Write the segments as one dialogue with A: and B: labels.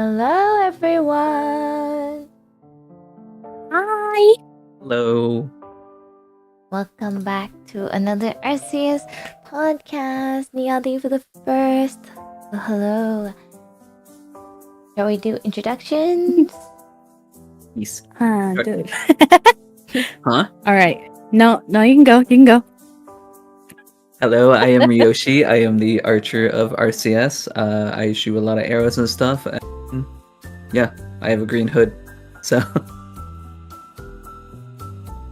A: Hello, everyone.
B: Hi.
C: Hello.
A: Welcome back to another RCS podcast. Niadi for the first. Well, hello. Shall we do introductions?
C: Yes.
B: Dude.
C: Huh?
B: All right. No, you can go. You can go.
C: Hello, I am Ryoshi. I am the archer of RCS. I shoot a lot of arrows and stuff. And yeah, I have a green hood. So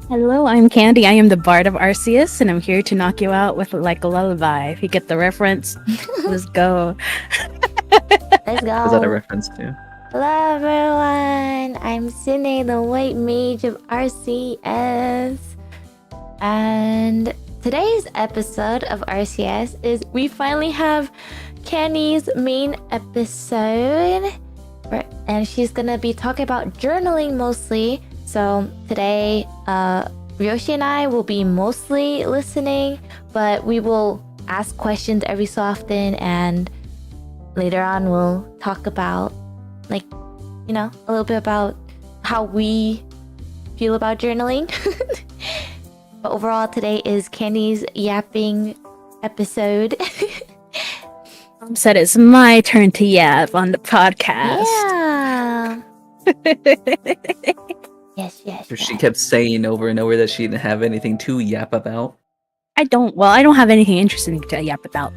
B: Hello, I'm Candy. I am the bard of RCS, and I'm here to knock you out with like a lullaby. If you get the reference, let's go.
A: Let's go.
C: is that a reference to?
A: Hello, everyone. I'm Sune, the white mage of RCS. And today's episode of RCS is we finally have Candy's main episode. And she's gonna be talking about journaling mostly. So today, Ryoshi and I will be mostly listening, but we will ask questions every so often, and later on we'll talk about, like, a little bit about how we feel about journaling. But overall, today is Candy's yapping episode.
B: Said it's my turn to yap on the podcast.
A: Yeah. Yes.
C: She kept saying over and over that she didn't have anything to yap about.
B: I don't have anything interesting to yap about.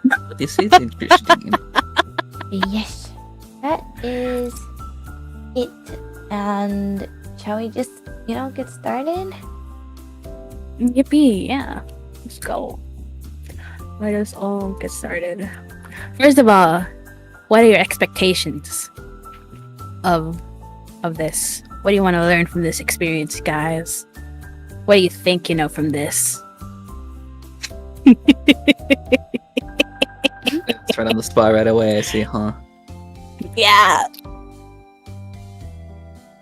C: But this is interesting.
A: Yes, that is it. And shall we just, get started?
B: Yippee, yeah. Let's go. Let us all get started. First of all, what are your expectations of this? What do you want to learn from this experience, guys? What do you think from this?
C: It's right on the spot right away, I see, huh?
B: Yeah.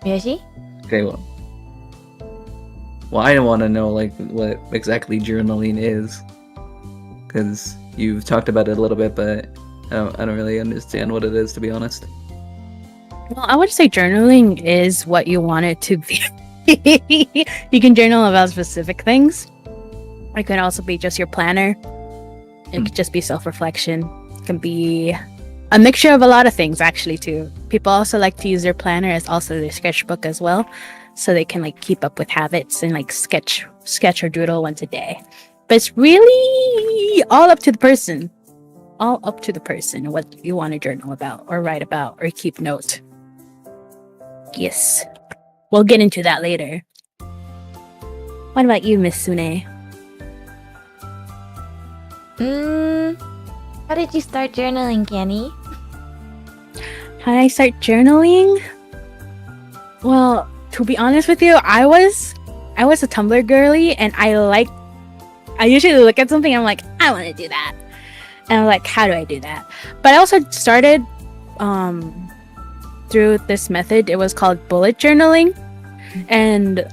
A: Yoshi?
C: Okay, well, I don't want to know, like, what exactly journaling is. Because you've talked about it a little bit, but I don't really understand what it is, to be honest.
B: Well, I would say journaling is what you want it to be. You can journal about specific things. It could also be just your planner. It could just be self-reflection. It can be a mixture of a lot of things, actually, too. People also like to use their planner as also their sketchbook as well, so they can like keep up with habits and like sketch or doodle once a day. But it's really all up to the person. All up to the person what you want to journal about or write about or keep note. Yes. We'll get into that later. What about you, Miss Sune?
A: How did you start journaling, Candy?
B: How did I start journaling? Well, to be honest with you, I was a Tumblr girly, and I usually look at something and I'm like, I want to do that. And I'm like, how do I do that? But I also started through this method. It was called bullet journaling, and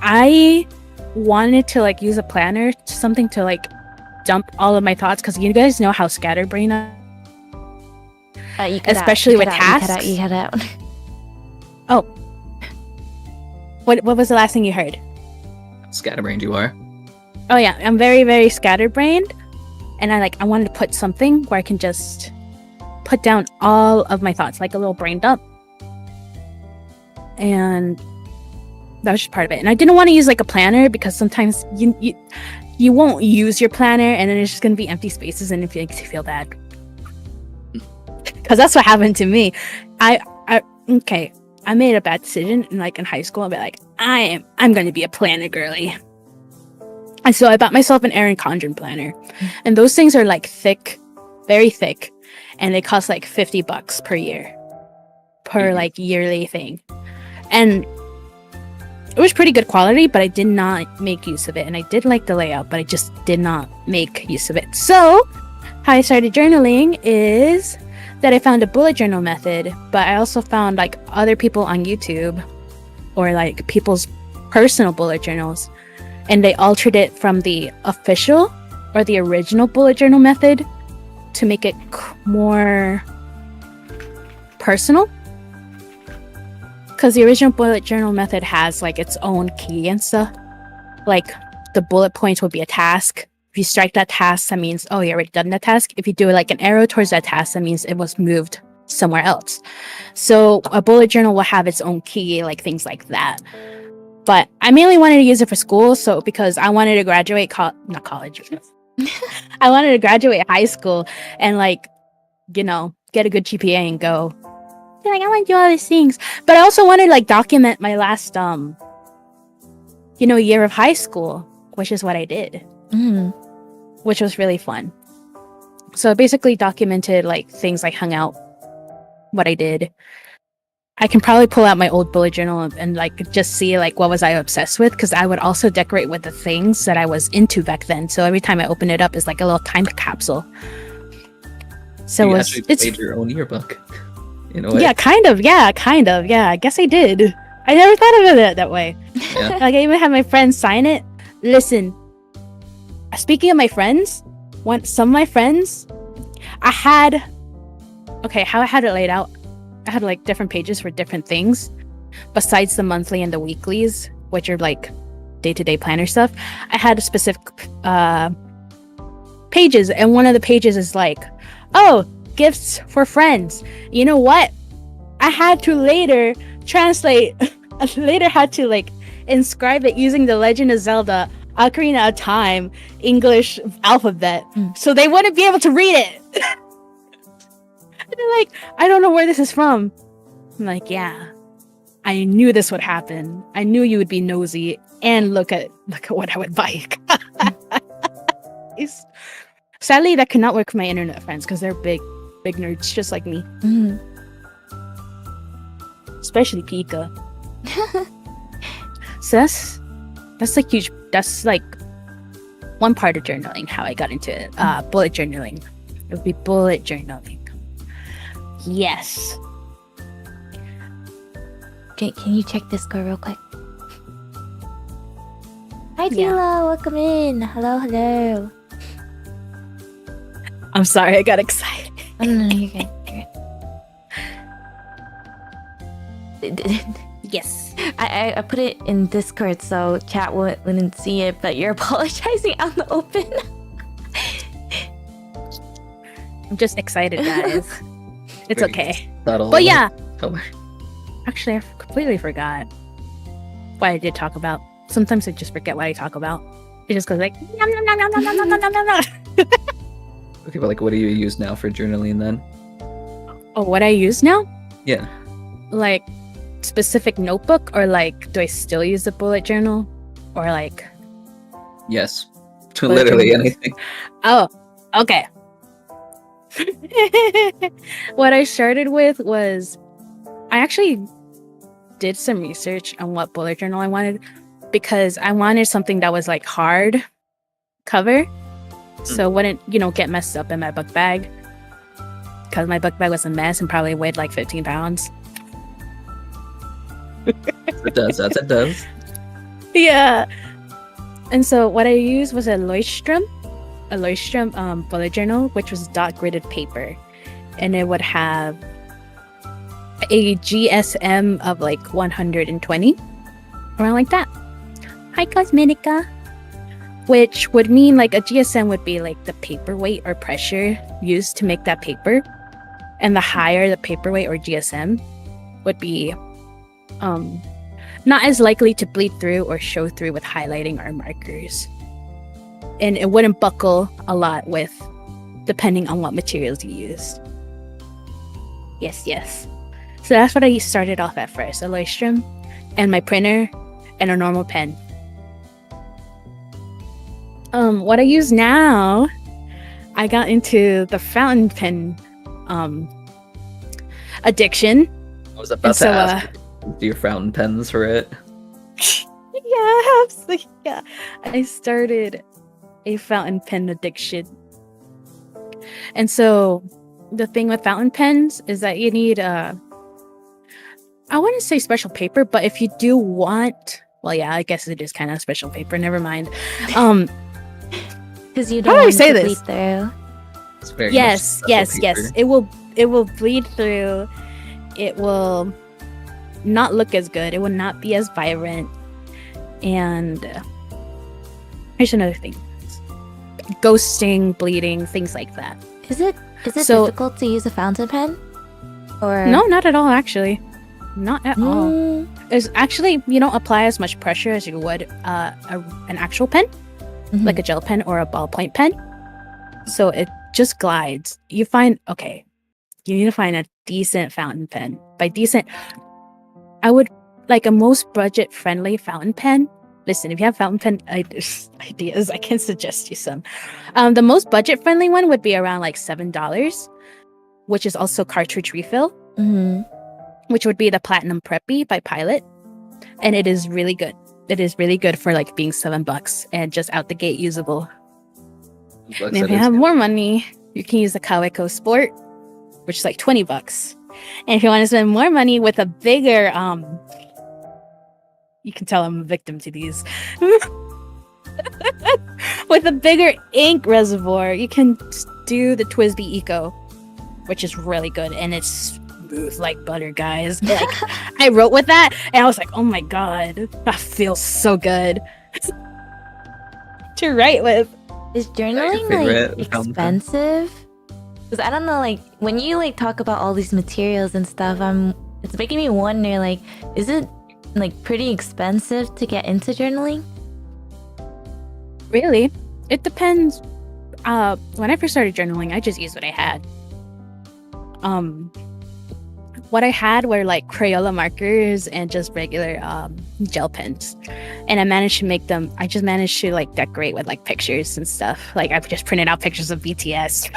B: I wanted to like use a planner, something to like dump all of my thoughts, because you guys know how scatterbrained I am, especially with tasks.
A: You cut out.
B: Oh, what was the last thing you heard?
C: Scatterbrained you are.
B: Oh yeah, I'm very, very scatterbrained, and I wanted to put something where I can just put down all of my thoughts, like a little brain dump. And that was just part of it. And I didn't want to use like a planner, because sometimes you won't use your planner, and then it's just gonna be empty spaces, and it makes you feel bad. Because that's what happened to me. I made a bad decision in high school. I'll be like, I'm gonna be a planner girly. And so I bought myself an Erin Condren planner, and those things are like thick, very thick, and they cost like $50 per year, per like yearly thing. And it was pretty good quality, but I did not make use of it. And I did like the layout, but I just did not make use of it. So how I started journaling is that I found a bullet journal method, but I also found like other people on YouTube or like people's personal bullet journals, and they altered it from the official or the original bullet journal method to make it more personal. Because the original bullet journal method has like its own key and stuff. Like the bullet points will be a task. If you strike that task, that means, oh, you already done that task. If you do like an arrow towards that task, that means it was moved somewhere else. So a bullet journal will have its own key, like things like that. But I mainly wanted to use it for school, so because I wanted to graduate not college. I wanted to graduate high school and like, you know, get a good GPA and go. Be like, I want to do all these things. But I also wanted to like document my last year of high school, which is what I did. Which was really fun. So I basically documented like things I hung out, what I did. I can probably pull out my old bullet journal and like just see like what was I obsessed with, because I would also decorate with the things that I was into back then. So every time I open it up, it's like a little time capsule. So
C: you made your own yearbook. In a way.
B: Yeah, kind of. Yeah, I guess I did. I never thought of it that way.
C: Yeah.
B: Like I even had my friends sign it. Listen, speaking of my friends, some of my friends, how I had it laid out. I had like different pages for different things besides the monthly and the weeklies, which are like day-to-day planner stuff. I had a specific pages, and one of the pages is like, oh, gifts for friends. You know what? I had to later translate, inscribe it using the Legend of Zelda Ocarina of Time English alphabet, so they wouldn't be able to read it. They're like, I don't know where this is from. I'm like, yeah, I knew this would happen. I knew you would be nosy and look at what I would buy. Sadly, that could not work for my internet friends because they're big nerds just like me. Especially Pika. So that's like huge. That's like one part of journaling, how I got into it. Bullet journaling. It would be bullet journaling. Yes.
A: Okay, can you check Discord real quick? Hi,
B: Yeah.
A: Tila. Welcome in. Hello.
B: I'm sorry, I got excited.
A: Oh, no, you're good.
B: Yes.
A: I put it in Discord so chat wouldn't see it, but you're apologizing out in the open.
B: I'm just excited, guys. It's
C: Very
B: okay.
C: subtle
B: But yeah.
C: color.
B: Actually, I completely forgot what I did talk about. Sometimes I just forget what I talk about. It just goes like, nom, nom, nom, nom, nom, nom, nom, nom, nom, nom.
C: Okay, but like, what do you use now for journaling then?
B: Oh, what I use now?
C: Yeah.
B: Like, specific notebook, or like, do I still use the bullet journal? Or like...
C: Yes. To
B: Bullet
C: literally
B: journals.
C: anything.
B: Oh, okay. What I started with was, I actually did some research on what bullet journal I wanted, because I wanted something that was like hard cover, so it wouldn't, get messed up in my book bag, because my book bag was a mess and probably weighed like 15 pounds.
C: It does. It does.
B: Yeah. And so what I used was a Leuchtturm bullet journal, which was dot gridded paper, and it would have a GSM of like 120, around like that. Hi, Cosmetica. Which would mean like a GSM would be like the paper weight or pressure used to make that paper, and the higher the paper weight or GSM would be not as likely to bleed through or show through with highlighting or markers. And it wouldn't buckle a lot with, depending on what materials you used. Yes. So that's what I started off at first, a Leuchtturm, and my printer, and a normal pen. What I use now, I got into the fountain pen addiction.
C: I was about to ask. Do your fountain pens for it?
B: Yeah. I started a fountain pen addiction. And so the thing with fountain pens is that you need I wouldn't say special paper, but if you do want, well, yeah, I guess it is kind of special paper, never mind.
A: Because you don't
B: How do I
A: want
B: say
A: to
B: this?
A: bleed through.
C: It's very
B: Yes.
C: much special paper.
B: It will bleed through, it will not look as good. It will not be as vibrant. And here's another thing: ghosting, bleeding, things like that.
A: Is it
B: So-
A: difficult to use a fountain pen? Or
B: No, not at all. Actually, not at all.
A: Mm,
B: It's actually, you don't apply as much pressure as you would an actual pen,
A: mhm.
B: like a gel pen or a ballpoint pen. So it just glides. You need to find a decent fountain pen. By decent, I would like a most budget friendly fountain pen. Listen, if you have fountain pen ideas, I can suggest you some. The most budget friendly one would be around like $7, which is also cartridge refill,
A: Mhm.
B: which would be the Platinum Preppy by Pilot. And it is really good. It is really good for like being $7 and just out the gate usable. And if you have more money, you can use the Kaweco Sport, which is like $20. And if you want to spend more money with a bigger, you can tell I'm a victim to these. With a bigger ink reservoir, you can do the Twisby Eco, which is really good, and it's smooth like butter, guys. Like, I wrote with that, and I was like, oh my god, that feels so good to write with.
A: Is journaling
C: favorite
A: like
C: fountain pen?
A: expensive? Because I don't know, like when you like talk about all these materials and stuff, it's making me wonder, like, is it like pretty expensive to get into journaling?
B: Really, it depends. When I first started journaling, I just used what I had. What I had were like Crayola markers and just regular gel pens, and I just managed to like decorate with like pictures and stuff. Like I've just printed out pictures of BTS,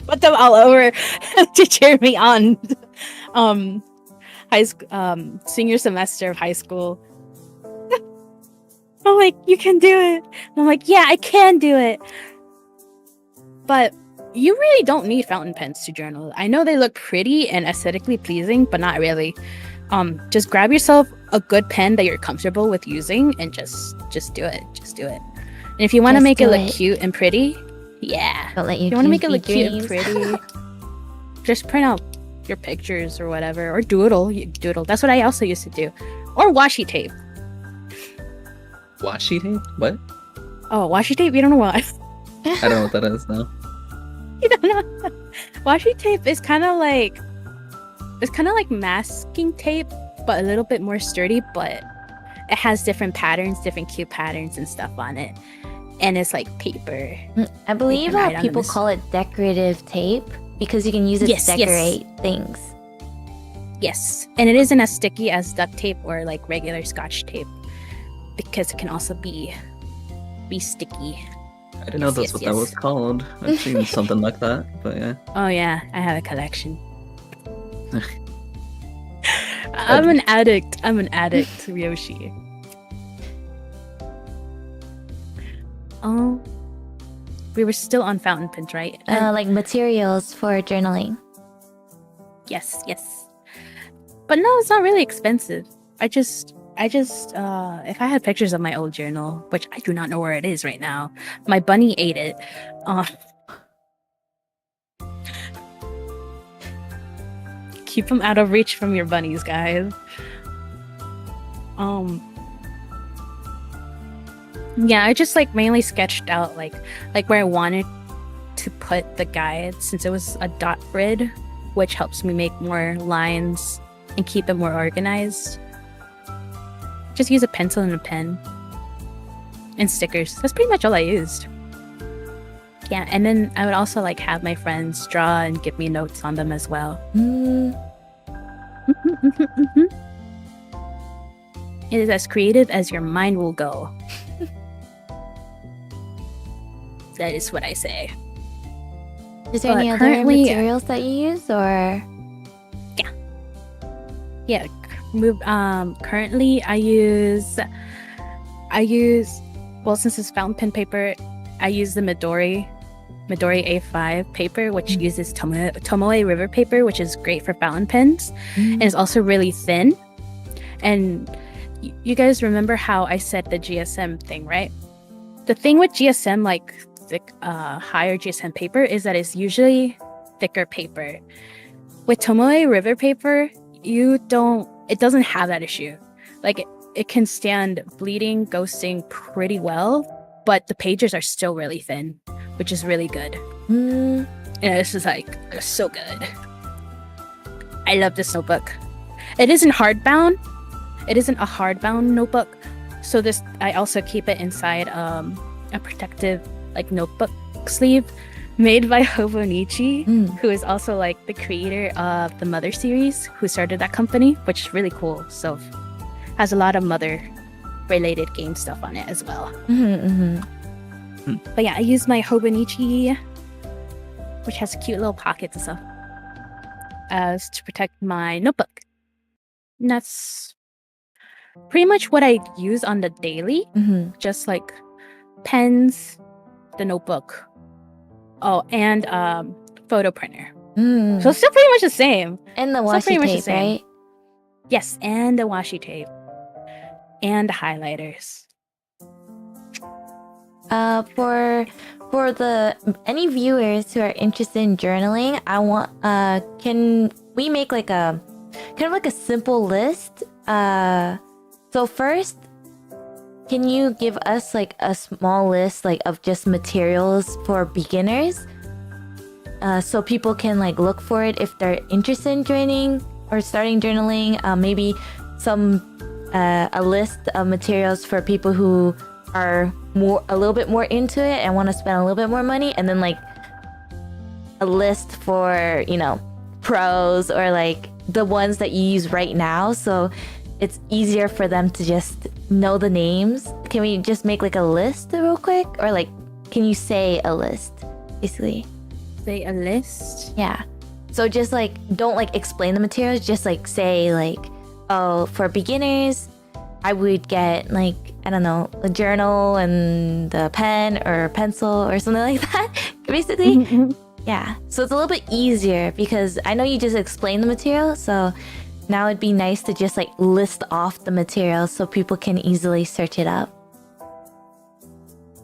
B: put them all over to cheer me on. Senior semester of high school. I'm like, you can do it. I'm like, yeah, I can do it. But you really don't need fountain pens to journal. I know they look pretty and aesthetically pleasing, but not really. Just grab yourself a good pen that you're comfortable with using and just do it. Just do it. And if you want to
A: Just
B: make it
A: do
B: look
A: it.
B: cute and pretty, yeah.
A: Don't let you.
B: If you want to make it
A: dreams
B: look
A: be
B: cute and
A: dreams.
B: pretty, just print out your pictures or whatever, or doodle. Doodle. That's what I also used to do. Or washi tape.
C: Washi tape? What?
B: Oh, washi tape? You don't know what?
C: I don't know what that is now.
B: You don't know. Washi tape is kind of like masking tape, but a little bit more sturdy. But it has different patterns, different cute patterns and stuff on it, and it's like paper.
A: I believe
B: write on
A: people
B: this.
A: call it decorative tape because you can use it
B: Yes,
A: to
B: yes.
A: decorate things.
B: Yes, and it isn't as sticky as duct tape or like regular Scotch tape, because it can also be sticky.
C: I didn't know
B: Yes,
C: that's
B: yes,
C: what
B: yes.
C: that was called. I've seen something like that, but yeah.
B: Oh yeah, I have a collection. I'm an addict, Ryoshi. Oh, we were still on fountain pens, right?
A: Like materials for journaling.
B: Yes. But no, it's not really expensive. I just if I had pictures of my old journal, which I do not know where it is right now. My bunny ate it. Keep them out of reach from your bunnies, guys. Yeah, I just like mainly sketched out like where I wanted to put the guide, since it was a dot grid, which helps me make more lines and keep it more organized. Just use a pencil and a pen and stickers. That's pretty much all I used. Yeah, and then I would also like have my friends draw and give me notes on them as well. It is as creative as your mind will go. That is what I say.
A: Is there
B: But
A: any other
B: currently-
A: materials that you use, or
B: Yeah, currently I use well, since it's fountain pen paper, I use the Midori A5 paper, which uses Tomoe River paper, which is great for fountain pens, and it's also really thin. And you guys remember how I said the GSM thing, right? The thing with GSM, like thick, higher GSM paper, is that it's usually thicker paper. with Tomoe river paper, it doesn't have that issue. Like it can stand bleeding, ghosting pretty well, but the pages are still really thin, which is really good.
A: Mm,
B: And it's just like, it's so good. I love this notebook. It isn't hardbound. It isn't a hardbound notebook. So I also keep it inside a protective like notebook sleeve made by Hobonichi, who is also like the creator of the Mother series, who started that company, which is really cool. So has a lot of Mother related game stuff on it as well. But yeah, I use my Hobonichi, which has cute little pockets and stuff, as to protect my notebook. And that's pretty much what I use on the daily. Just like pens, the notebook, and photo printer. So it's still pretty much the same.
A: And the washi tape, right?
B: Yes, and the washi tape. And the highlighters.
A: For any viewers who are interested in journaling, can we make like a kind of like a simple list? So first, can you give us like a small list like of just materials for beginners? So people can like look for it if they're interested in joining or starting journaling. Maybe a list of materials for people who are a little bit more into it and want to spend a little bit more money, and then like a list for, pros or like the ones that you use right now, so it's easier for them to just know the names. Can we just make like a list real quick, or like can you say a list basically?
B: Say a list?
A: Yeah. So just like don't like explain the materials, just like say like, oh, for beginners I would get like, I don't know, a journal and a pen or a pencil or something like that, basically. Yeah. So it's a little bit easier because I know you just explained the material. So now it'd be nice to just like list off the materials so people can easily search it up.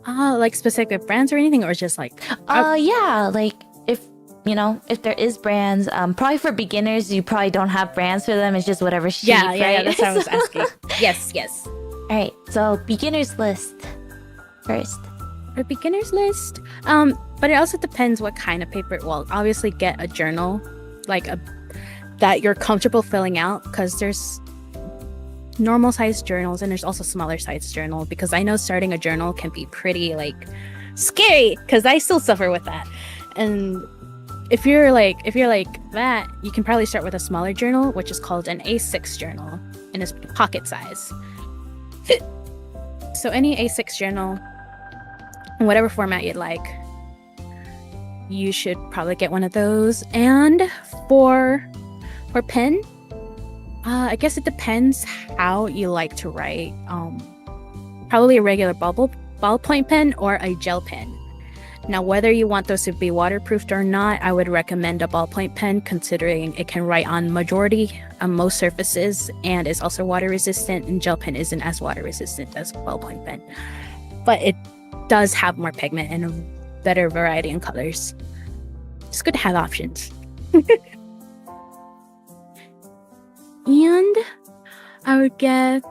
B: Like specific brands or anything, or just like...
A: Yeah, like if there is brands, probably for beginners, you probably don't have brands for them. It's just whatever sheet, right?
B: Yeah, that's what I was asking. Yes.
A: All right, so beginner's list first.
B: A beginner's list? But it also depends what kind of paper. Well, obviously get a journal, like that you're comfortable filling out, because there's normal sized journals and there's also smaller sized journal, because I know starting a journal can be pretty like scary, because I still suffer with that. And if you're like that, you can probably start with a smaller journal, which is called an A6 journal, and it's pocket size. So any A6 journal, in whatever format you'd like, you should probably get one of those. And for pen, I guess it depends how you like to write. Probably a regular ballpoint pen or a gel pen. Now, whether you want those to be waterproofed or not, I would recommend a ballpoint pen, considering it can write on most surfaces, and is also water resistant, and gel pen isn't as water resistant as a ballpoint pen. But it does have more pigment and a better variety in colors. It's good to have options. And I would guess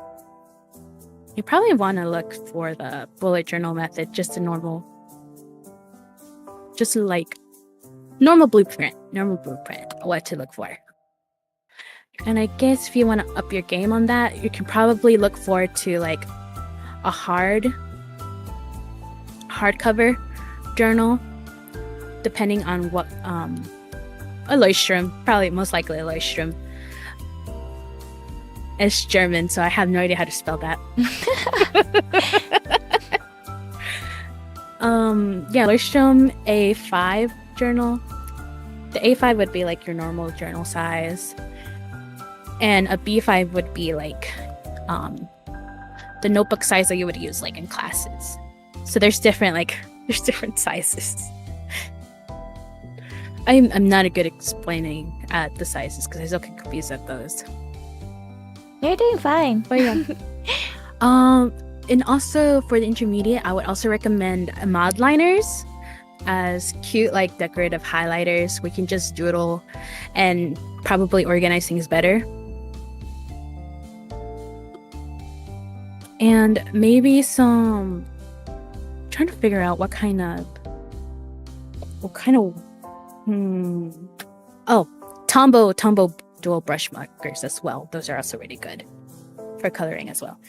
B: you probably want to look for the bullet journal method, just normal blueprint, what to look for. And I guess if you want to up your game on that, you can probably look forward to like a hardcover journal, depending on what a Leuchtturm, probably most likely a Leuchtturm. It's German, so I have no idea how to spell that. Leuchtturm A5 journal. The A5 would be like your normal journal size, and a B5 would be like the notebook size that you would use like in classes. So there's different sizes. I'm not a good explaining at the sizes because I still get confused at those.
A: You're doing fine.
B: But yeah. And also for the intermediate, I would also recommend mod liners, as cute, like decorative highlighters. We can just doodle and probably organize things better. And maybe some, I'm trying to figure out what kind of Tombow dual brush markers as well. Those are also really good for coloring as well.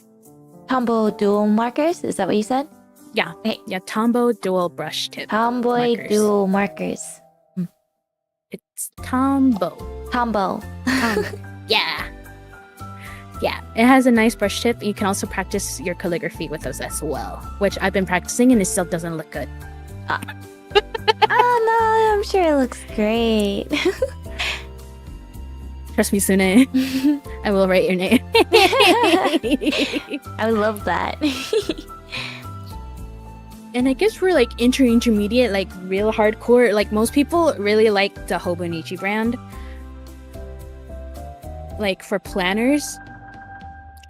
A: Tombow dual markers? Is that what you said?
B: Yeah.
A: Okay.
B: Yeah, Tombow dual brush tip.
A: Tomboy
B: markers.
A: dual markers.
B: It's Tombow.
A: Tombow.
B: Yeah. Yeah, it has a nice brush tip. You can also practice your calligraphy with those as well, which I've been practicing and it still doesn't look good.
A: Oh no, I'm sure it looks great.
B: Trust me, Sune. I will write your name.
A: I love that.
B: And I guess we're like intermediate, like real hardcore. Like most people really like the Hobonichi brand, like for planners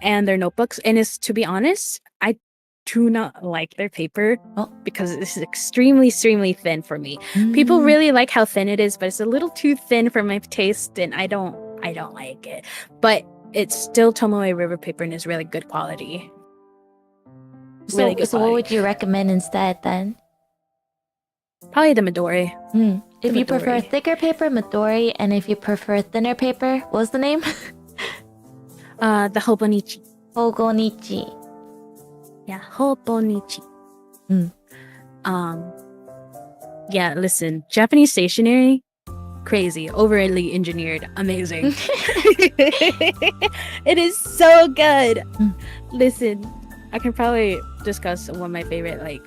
B: and their notebooks. And it's, to be honest, I do not like their paper because this is extremely thin for me. People really like how thin it is, but it's a little too thin for my taste, and I don't like it. But it's still Tomoe River paper and is really good quality. Really good
A: So what would you recommend instead then?
B: Probably the Midori.
A: If you prefer
B: Midori.
A: thicker paper, Midori, and if you prefer thinner paper, what's the name?
B: The Hobonichi.
A: Hogonichi.
B: Yeah, Hobonichi. Yeah, listen, Japanese stationery, crazy, overly engineered, amazing. It is so good. Listen, I can probably discuss one of my favorite, like,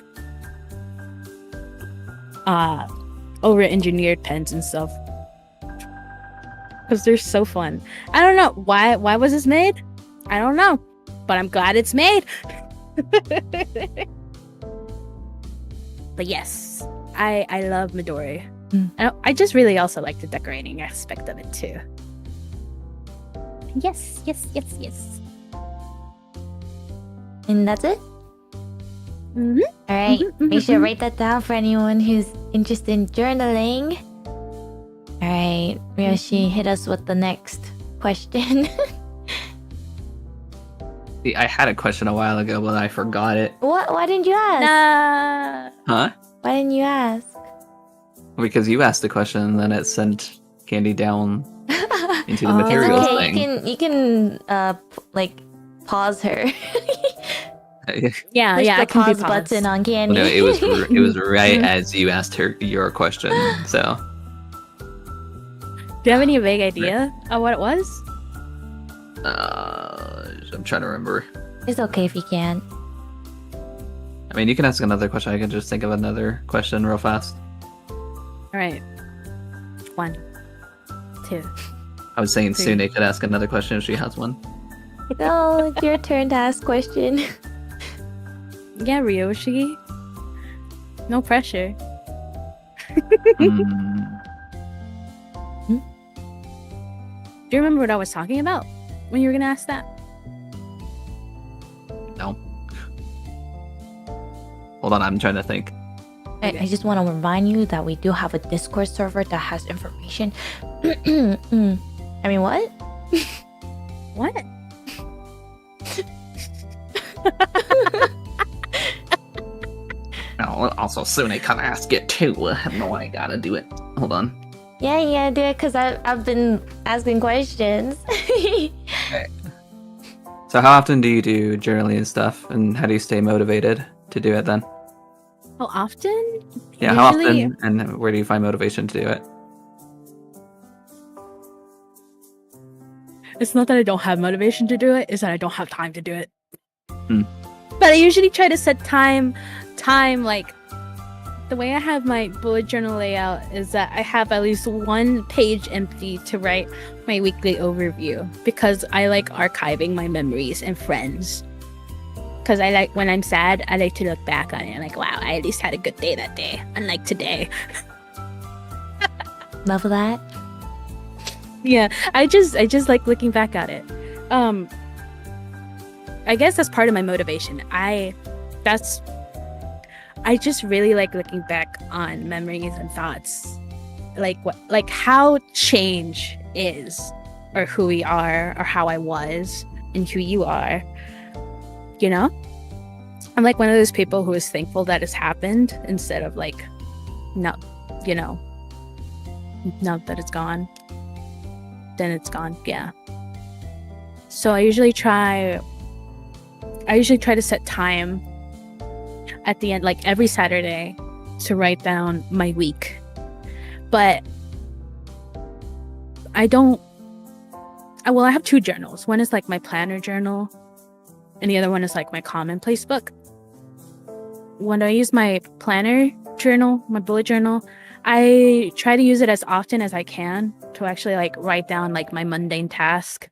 B: over-engineered pens and stuff, because they're so fun. I don't know why was this made? I don't know, but I'm glad it's made. But yes, I love Midori. I just really also like the decorating aspect of it too. Yes.
A: And that's it? All right. Make sure to write that down for anyone who's interested in journaling. All right, Ryoshi, hit us with the next question.
C: See, I had a question a while ago, but I forgot it.
A: What? Why didn't you ask?
C: Huh?
A: Why didn't you ask?
C: Because you asked the question, and then it sent Candy down into the
A: It's
C: materials
A: okay.
C: thing.
A: You can like pause her.
B: Yeah,
A: Push
B: I
A: the
B: can
A: pause
B: be
A: button on Candy.
C: No, it was right as you asked her your question. So,
B: Do you have any vague idea of what it was?
C: I'm trying to remember.
A: It's okay if you can.
C: I mean, you can ask another question. I can just think of another question real fast.
B: All right. 1, 2.
C: I was saying
B: 3.
C: Sune could ask another question if she has one.
A: No, it's your turn to ask question.
B: Yeah, Ryoshi. No pressure. Do you remember what I was talking about when you were gonna ask that?
C: No. Hold on, I'm trying to think.
A: I just want to remind you that we do have a Discord server that has information. I mean, what?
B: What?
C: Oh, also, Sune can ask it too. No, I gotta do it. Hold on.
A: Yeah, you gotta do it because I've been asking questions.
C: So how often do you do journaling and stuff, and how do you stay motivated to do it then?
B: How often?
C: Yeah, how
B: Usually-
C: often, and where do you find motivation to do it?
B: It's not that I don't have motivation to do it, it's that I don't have time to do it.
C: Hmm.
B: But I usually try to set time, like, the way I have my bullet journal layout is that I have at least one page empty to write my weekly overview, because I like archiving my memories and friends. Because I like, when I'm sad, I like to look back on it and like, wow, I at least had a good day that day, unlike today.
A: Love that.
B: Yeah, I just like looking back at it. I guess that's part of my motivation. I just really like looking back on memories and thoughts, like how change is, or who we are, or how I was and who you are. You know, I'm like one of those people who is thankful that it's happened instead of like, no, you know, now that it's gone, then it's gone. Yeah. So I usually try to set time at the end, like every Saturday, to write down my week. But I have 2 journals. One is like my planner journal, and the other one is like my commonplace book. When I use my planner journal, my bullet journal, I try to use it as often as I can to actually like write down like my mundane task.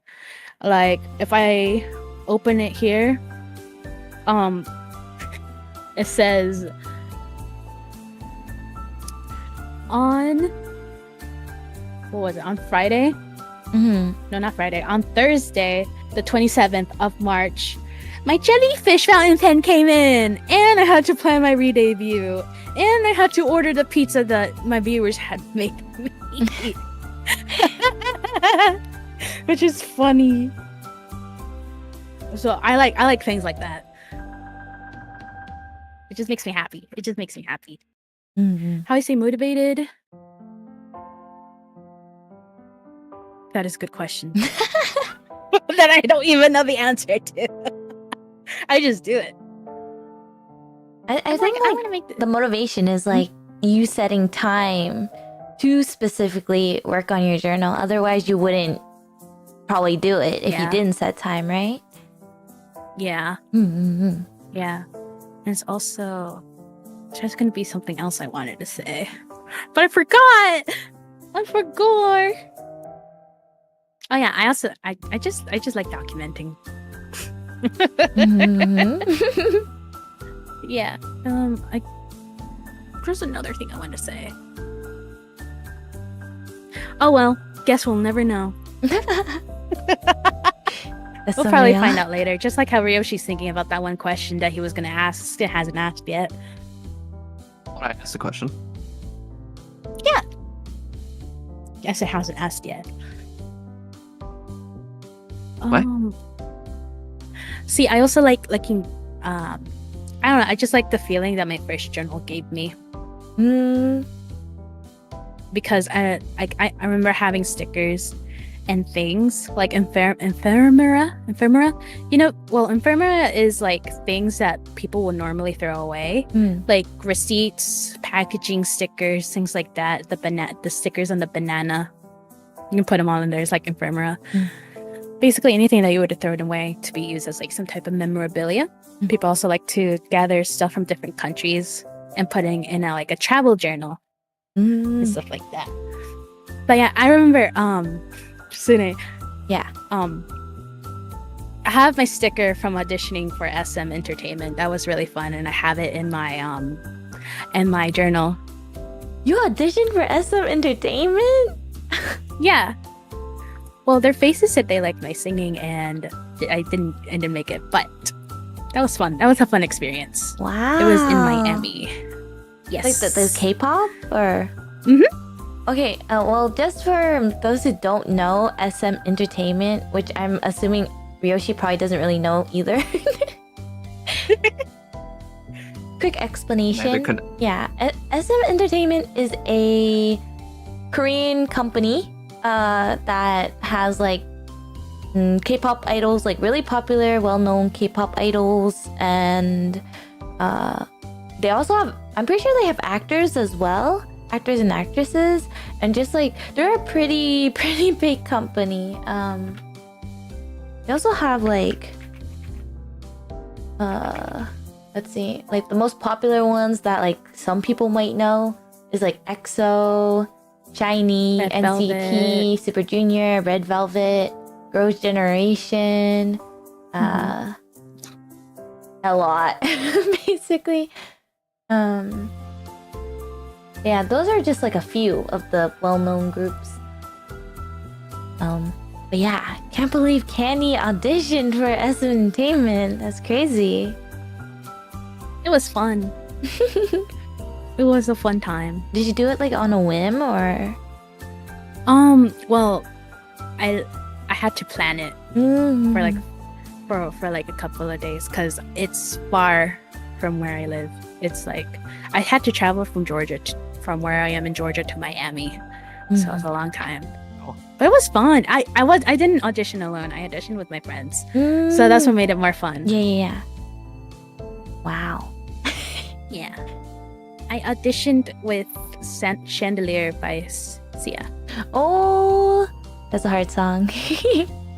B: Like if I open it here, it says on Friday?
A: Mm-hmm.
B: No, not Friday. On Thursday, the 27th of March, my jellyfish fountain pen came in, and I had to plan my re-debut, and I had to order the pizza that my viewers had made me eat. Which is funny. So I like things like that. It just makes me happy.
A: Mm-hmm.
B: How I say motivated? That is a good question. That I don't even know the answer to. I just do it.
A: I think
B: I
A: like,
B: want to make
A: the motivation is like you setting time to specifically work on your journal. Otherwise, you wouldn't probably do it if you didn't set time, right?
B: Yeah.
A: Mm-hmm.
B: Yeah. And it's also just going to be something else I wanted to say. But I forgot. Oh yeah, I also I just like documenting.
A: Mm-hmm.
B: Yeah. There's another thing I wanted to say. Oh well, guess we'll never know.
A: That's
B: We'll
A: so
B: probably
A: real.
B: find out later. Just like how Ryoshi's thinking about that one question that he was gonna ask, still hasn't asked yet.
C: Want to ask the question?
B: Yeah. Yes, it hasn't asked yet.
C: What?
B: See, I also like liking. I don't know. I just like the feeling that my first journal gave me. Because I remember having stickers and things like ephemera. You know, well, ephemera is like things that people would normally throw away, like receipts, packaging stickers, things like that. The stickers on the banana, you can put them on, and there's like ephemera. Basically anything that you would have thrown away to be used as like some type of memorabilia. People also like to gather stuff from different countries and putting in like a travel journal and stuff like that. But yeah, I remember Sune.
A: Yeah.
B: I have my sticker from auditioning for SM Entertainment. That was really fun, and I have it in my journal.
A: You auditioned for SM Entertainment?
B: Yeah. Well, their faces said they liked my singing, and I didn't make it, but that was fun. That was a fun experience.
A: Wow.
B: It was in Miami. Yes.
A: Like the K-pop or?
B: Mm-hmm.
A: Okay, well, just for those who don't know SM Entertainment, which I'm assuming Ryoshi probably doesn't really know either. Quick explanation. Yeah, SM Entertainment is a Korean company that has like K-pop idols, like really popular, well-known K-pop idols, and they also have, I'm pretty sure they have actors as well, actors and actresses, and just like they're a pretty big company. They also have like let's see, like the most popular ones that like some people might know is like EXO, SHINee,
B: Red
A: NCT,
B: Velvet.
A: Super Junior, Red Velvet, Girls' Generation, a lot basically. Yeah, those are just like a few of the well-known groups. But yeah, can't believe Candy auditioned for SM Entertainment. That's crazy.
B: It was fun. It was a fun time.
A: Did you do it like on a whim or?
B: Well, I had to plan it for like for like a couple of days because it's far from where I live. It's like I had to travel from Georgia from where I am in Georgia to Miami, so it's a long time. But it was fun. I didn't audition alone. I auditioned with my friends, so that's what made it more fun.
A: Yeah. Wow.
B: Yeah. I auditioned with Chandelier by Sia.
A: Oh, that's a hard song.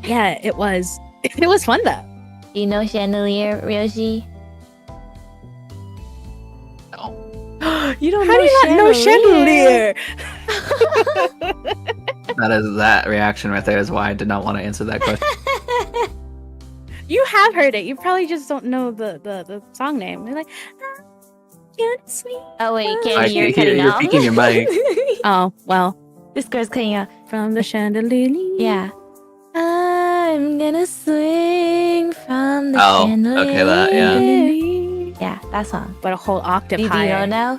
B: Yeah, it was. It was fun though.
A: You know Chandelier, Ryoshi?
C: No.
A: You don't
B: How do you not know Chandelier?
C: That reaction right there is why I did not want to answer that question.
B: You have heard it. You probably just don't know the song name. You're like, you're sweet.
A: Oh wait,
C: I
A: Candy, you're
C: hear
A: cutting
C: you're
A: out.
C: peeking your mic.
B: Oh well.
A: This girl's cutting out.
B: From the chandelier.
A: Yeah. I'm gonna swing from the
C: Oh,
A: chandelier.
C: okay, that, yeah.
A: Yeah, that song.
B: But a whole octave
A: Do you
B: higher.
A: know now?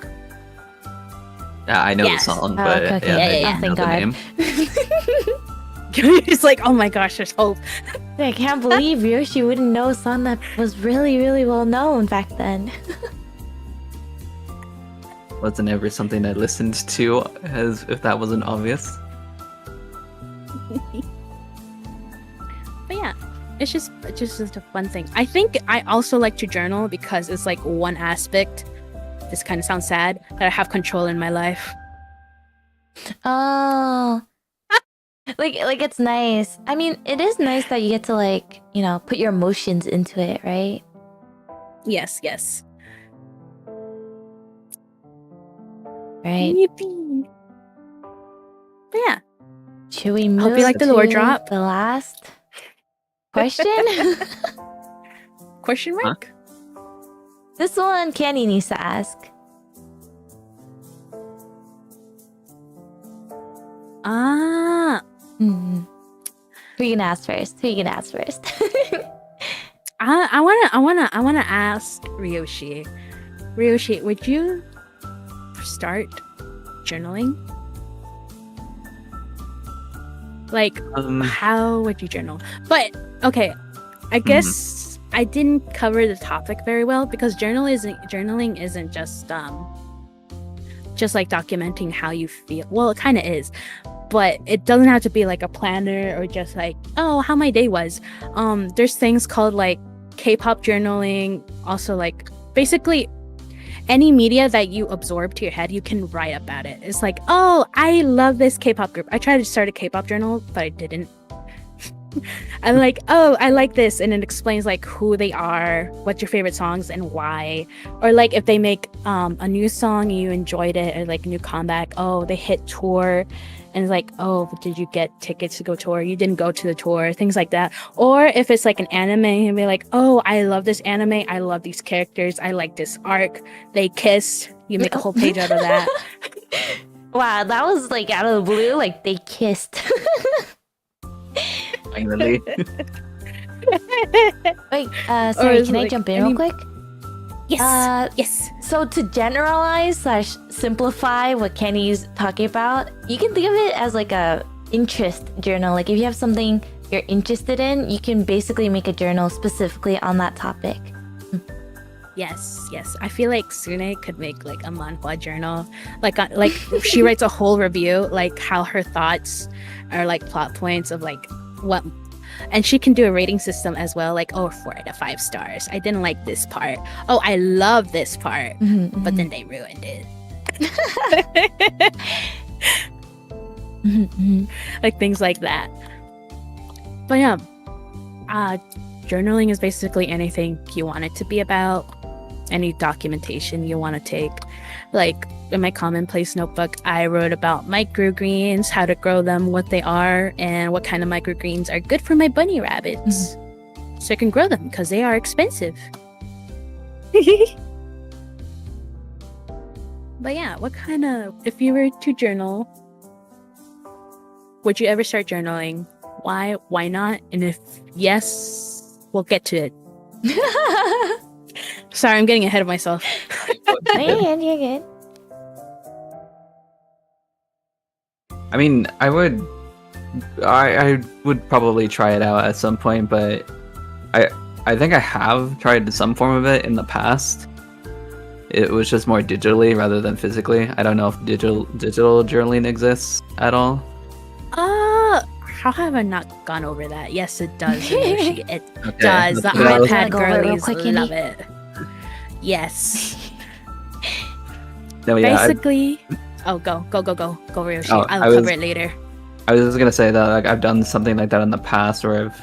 C: Yeah, I know
B: Yes.
C: the song,
A: Oh,
C: but
A: okay,
C: yeah,
A: yeah,
C: I
A: thank
C: know the name.
B: It's like, oh my gosh, there's hope.
A: I can't believe Ryoshi wouldn't know a song that was really, really well known back then.
C: Wasn't ever something I listened to, as if that wasn't obvious.
B: But yeah, it's just a fun thing. I think I also like to journal because it's like one aspect. This kind of sounds sad that I have control in my life.
A: Oh. Like it's nice. I mean, it is nice that you get to like, you know, put your emotions into it, right?
B: Yes.
A: Right.
B: Yippee. But yeah,
A: Should we move
B: hope you like the lore
A: to
B: drop.
A: the last question?
B: Question mark?
A: This one Candy needs to ask.
B: Ah,
A: Who you gonna ask first?
B: I wanna ask Ryoshi. Ryoshi, would you start journaling? Like, how would you journal? But okay, I guess I didn't cover the topic very well because journaling isn't just like documenting how you feel. Well, it kind of is, but it doesn't have to be like a planner or just like, oh, how my day was. There's things called like K-pop journaling. Also, like basically any media that you absorb to your head, you can write about it. It's like, oh, I love this K-pop group. I tried to start a K-pop journal, but I didn't. I'm like, oh, I like this, and it explains like who they are, what's your favorite songs, and why. Or like if they make a new song and you enjoyed it, or like a new comeback, oh, they hit tour, and it's like, oh, did you get tickets to go tour? You didn't go to the tour, things like that. Or if it's like an anime, and be like, oh, I love this anime, I love these characters, I like this arc, they kissed. You make a whole page out of that.
A: Wow, that was like out of the blue. Like they kissed.
C: Finally.
A: Wait, sorry, can I
B: like,
A: jump in real quick?
B: Yes. Yes.
A: So to generalize / simplify what Kenny's talking about, you can think of it as like a interest journal. Like if you have something you're interested in, you can basically make a journal specifically on that topic.
B: Yes. I feel like Sune could make like a manhwa journal. Like she writes a whole review, like how her thoughts are like plot points of like what, and she can do a rating system as well. Like, oh, 4 out of 5 stars. I didn't like this part. Oh, I love this part, but then they ruined it. Like things like that. But yeah, journaling is basically anything you want it to be about, any documentation you want to take. Like in my commonplace notebook, I wrote about microgreens, how to grow them, what they are, and what kind of microgreens are good for my bunny rabbits. So I can grow them because they are expensive. But yeah, what kind of, if you were to journal, would you ever start journaling? Why not? And if yes, we'll get to it. Sorry, I'm getting ahead of myself.
A: Oh, you're good. You're good.
C: I mean, I would probably try it out at some point, but I think I have tried some form of it in the past. It was just more digitally rather than physically. I don't know if digital journaling exists at all.
B: How have I not gone over that? Yes, it does. Yoshi. It
C: Okay,
B: does. The
C: let's go.
B: iPad
A: Go over it real
B: girlies
A: quick,
B: love
A: Andy.
B: it. Yes.
C: No, yeah,
B: Basically, go, Yoshi.
C: Oh,
B: I'll
C: I was-
B: cover it later.
C: I was just gonna say that like I've done something like that in the past, where I've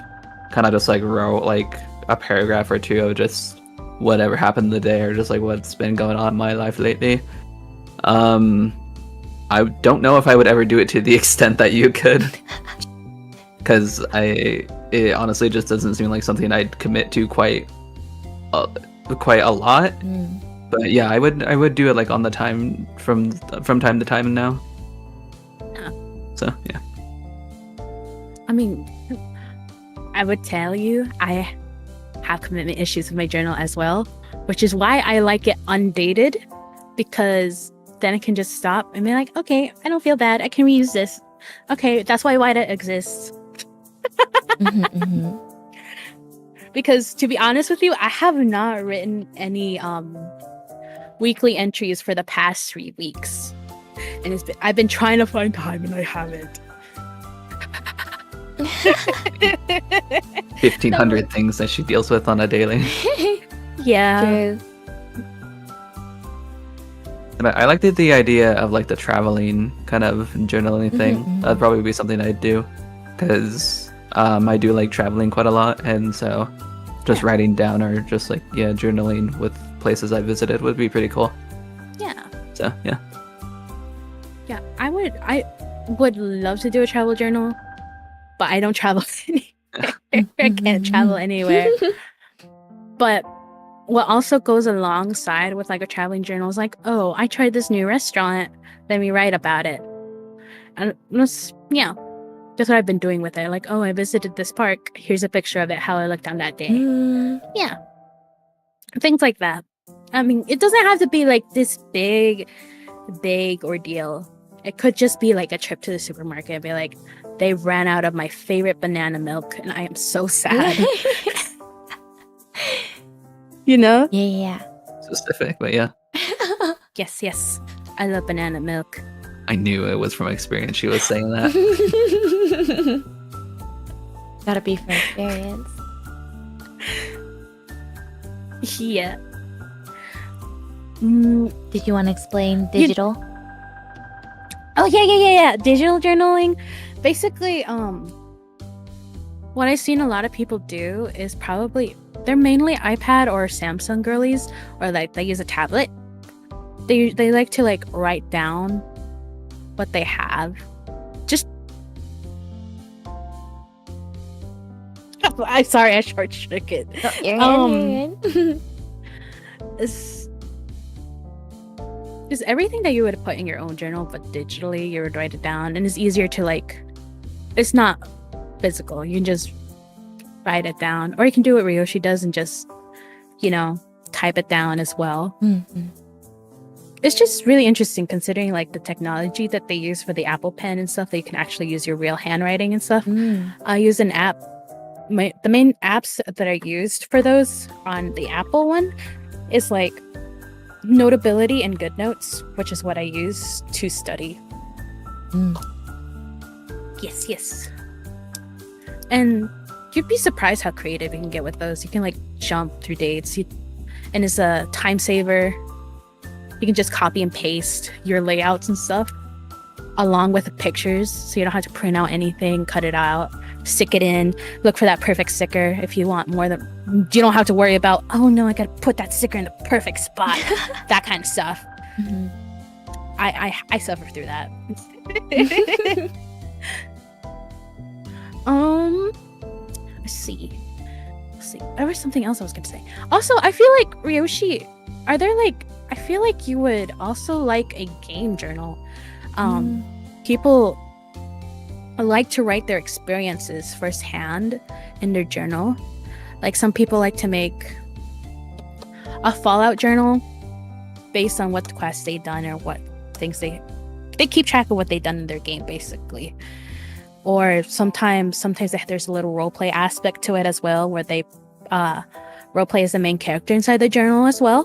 C: kind of just like wrote like a paragraph or two of just whatever happened in the day, or just like what's been going on in my life lately. I don't know if I would ever do it to the extent that you could, because it honestly just doesn't seem like something I'd commit to quite a lot. But yeah, I would do it like on the time from time to time now.
B: Yeah.
C: So yeah.
B: I mean, I would tell you I have commitment issues with my journal as well, which is why I like it undated, because then I can just stop and be like, okay, I don't feel bad. I can reuse this. Okay, that's why Wida exists. Because to be honest with you, I have not written any weekly entries for the past 3 weeks, and I've been trying to find time and I haven't.
C: 1,500 things that she deals with on a daily.
B: Yeah.
A: True.
C: But I like the idea of like the traveling kind of journaling thing. That'd probably be something I'd do, because I do like traveling quite a lot, and so just writing down or just like journaling with places I visited would be pretty cool.
B: Yeah.
C: So yeah.
B: Yeah, I would love to do a travel journal, but I don't travel anywhere. I can't travel anywhere. But what also goes alongside with like a traveling journal is like, oh, I tried this new restaurant, let me write about it. And that's what I've been doing with it. Like, oh, I visited this park, here's a picture of it, how I looked on that day. Yeah, things like that. I mean, it doesn't have to be like this big ordeal. It could just be like a trip to the supermarket and be like, they ran out of my favorite banana milk and I am so sad. You know?
A: Yeah.
C: Specific, but yeah.
B: Yes. I love banana milk.
C: I knew it was from experience she was saying that.
A: Gotta be for experience.
B: Yeah.
A: Did you want to explain digital?
B: Oh yeah. Digital journaling. Basically, what I've seen a lot of people do is they're mainly iPad or Samsung girlies, or like they use a tablet. They like to like write down what they have. Just I'm sorry, I short circuit.
A: You're good.
B: Is everything that you would put in your own journal, but digitally you would write it down, and it's easier to like. It's not physical. You can just write it down, or you can do what Ryoshi does and just, type it down as well. It's just really interesting considering like the technology that they use for the Apple Pen and stuff. That you can actually use your real handwriting and stuff. I use an app. The main apps that are used for those on the Apple one is like Notability and GoodNotes, which is what I use to study. Yes. And you'd be surprised how creative you can get with those. You can like jump through dates, and it's a time saver. You can just copy and paste your layouts and stuff along with the pictures, so you don't have to print out anything, cut it out, stick it in, look for that perfect sticker. If you want more than, you don't have to worry about, oh no, I gotta put that sticker in the perfect spot. That kind of stuff. I suffer through that. Let's see. There was something else I was gonna say. Also, I feel like Ryoshi, I feel like you would also like a game journal. People like to write their experiences firsthand in their journal. Like some people like to make a Fallout journal based on what quests they've done or what things they keep track of what they've done in their game, basically. Or sometimes there's a little roleplay aspect to it as well, where they roleplay as the main character inside the journal as well,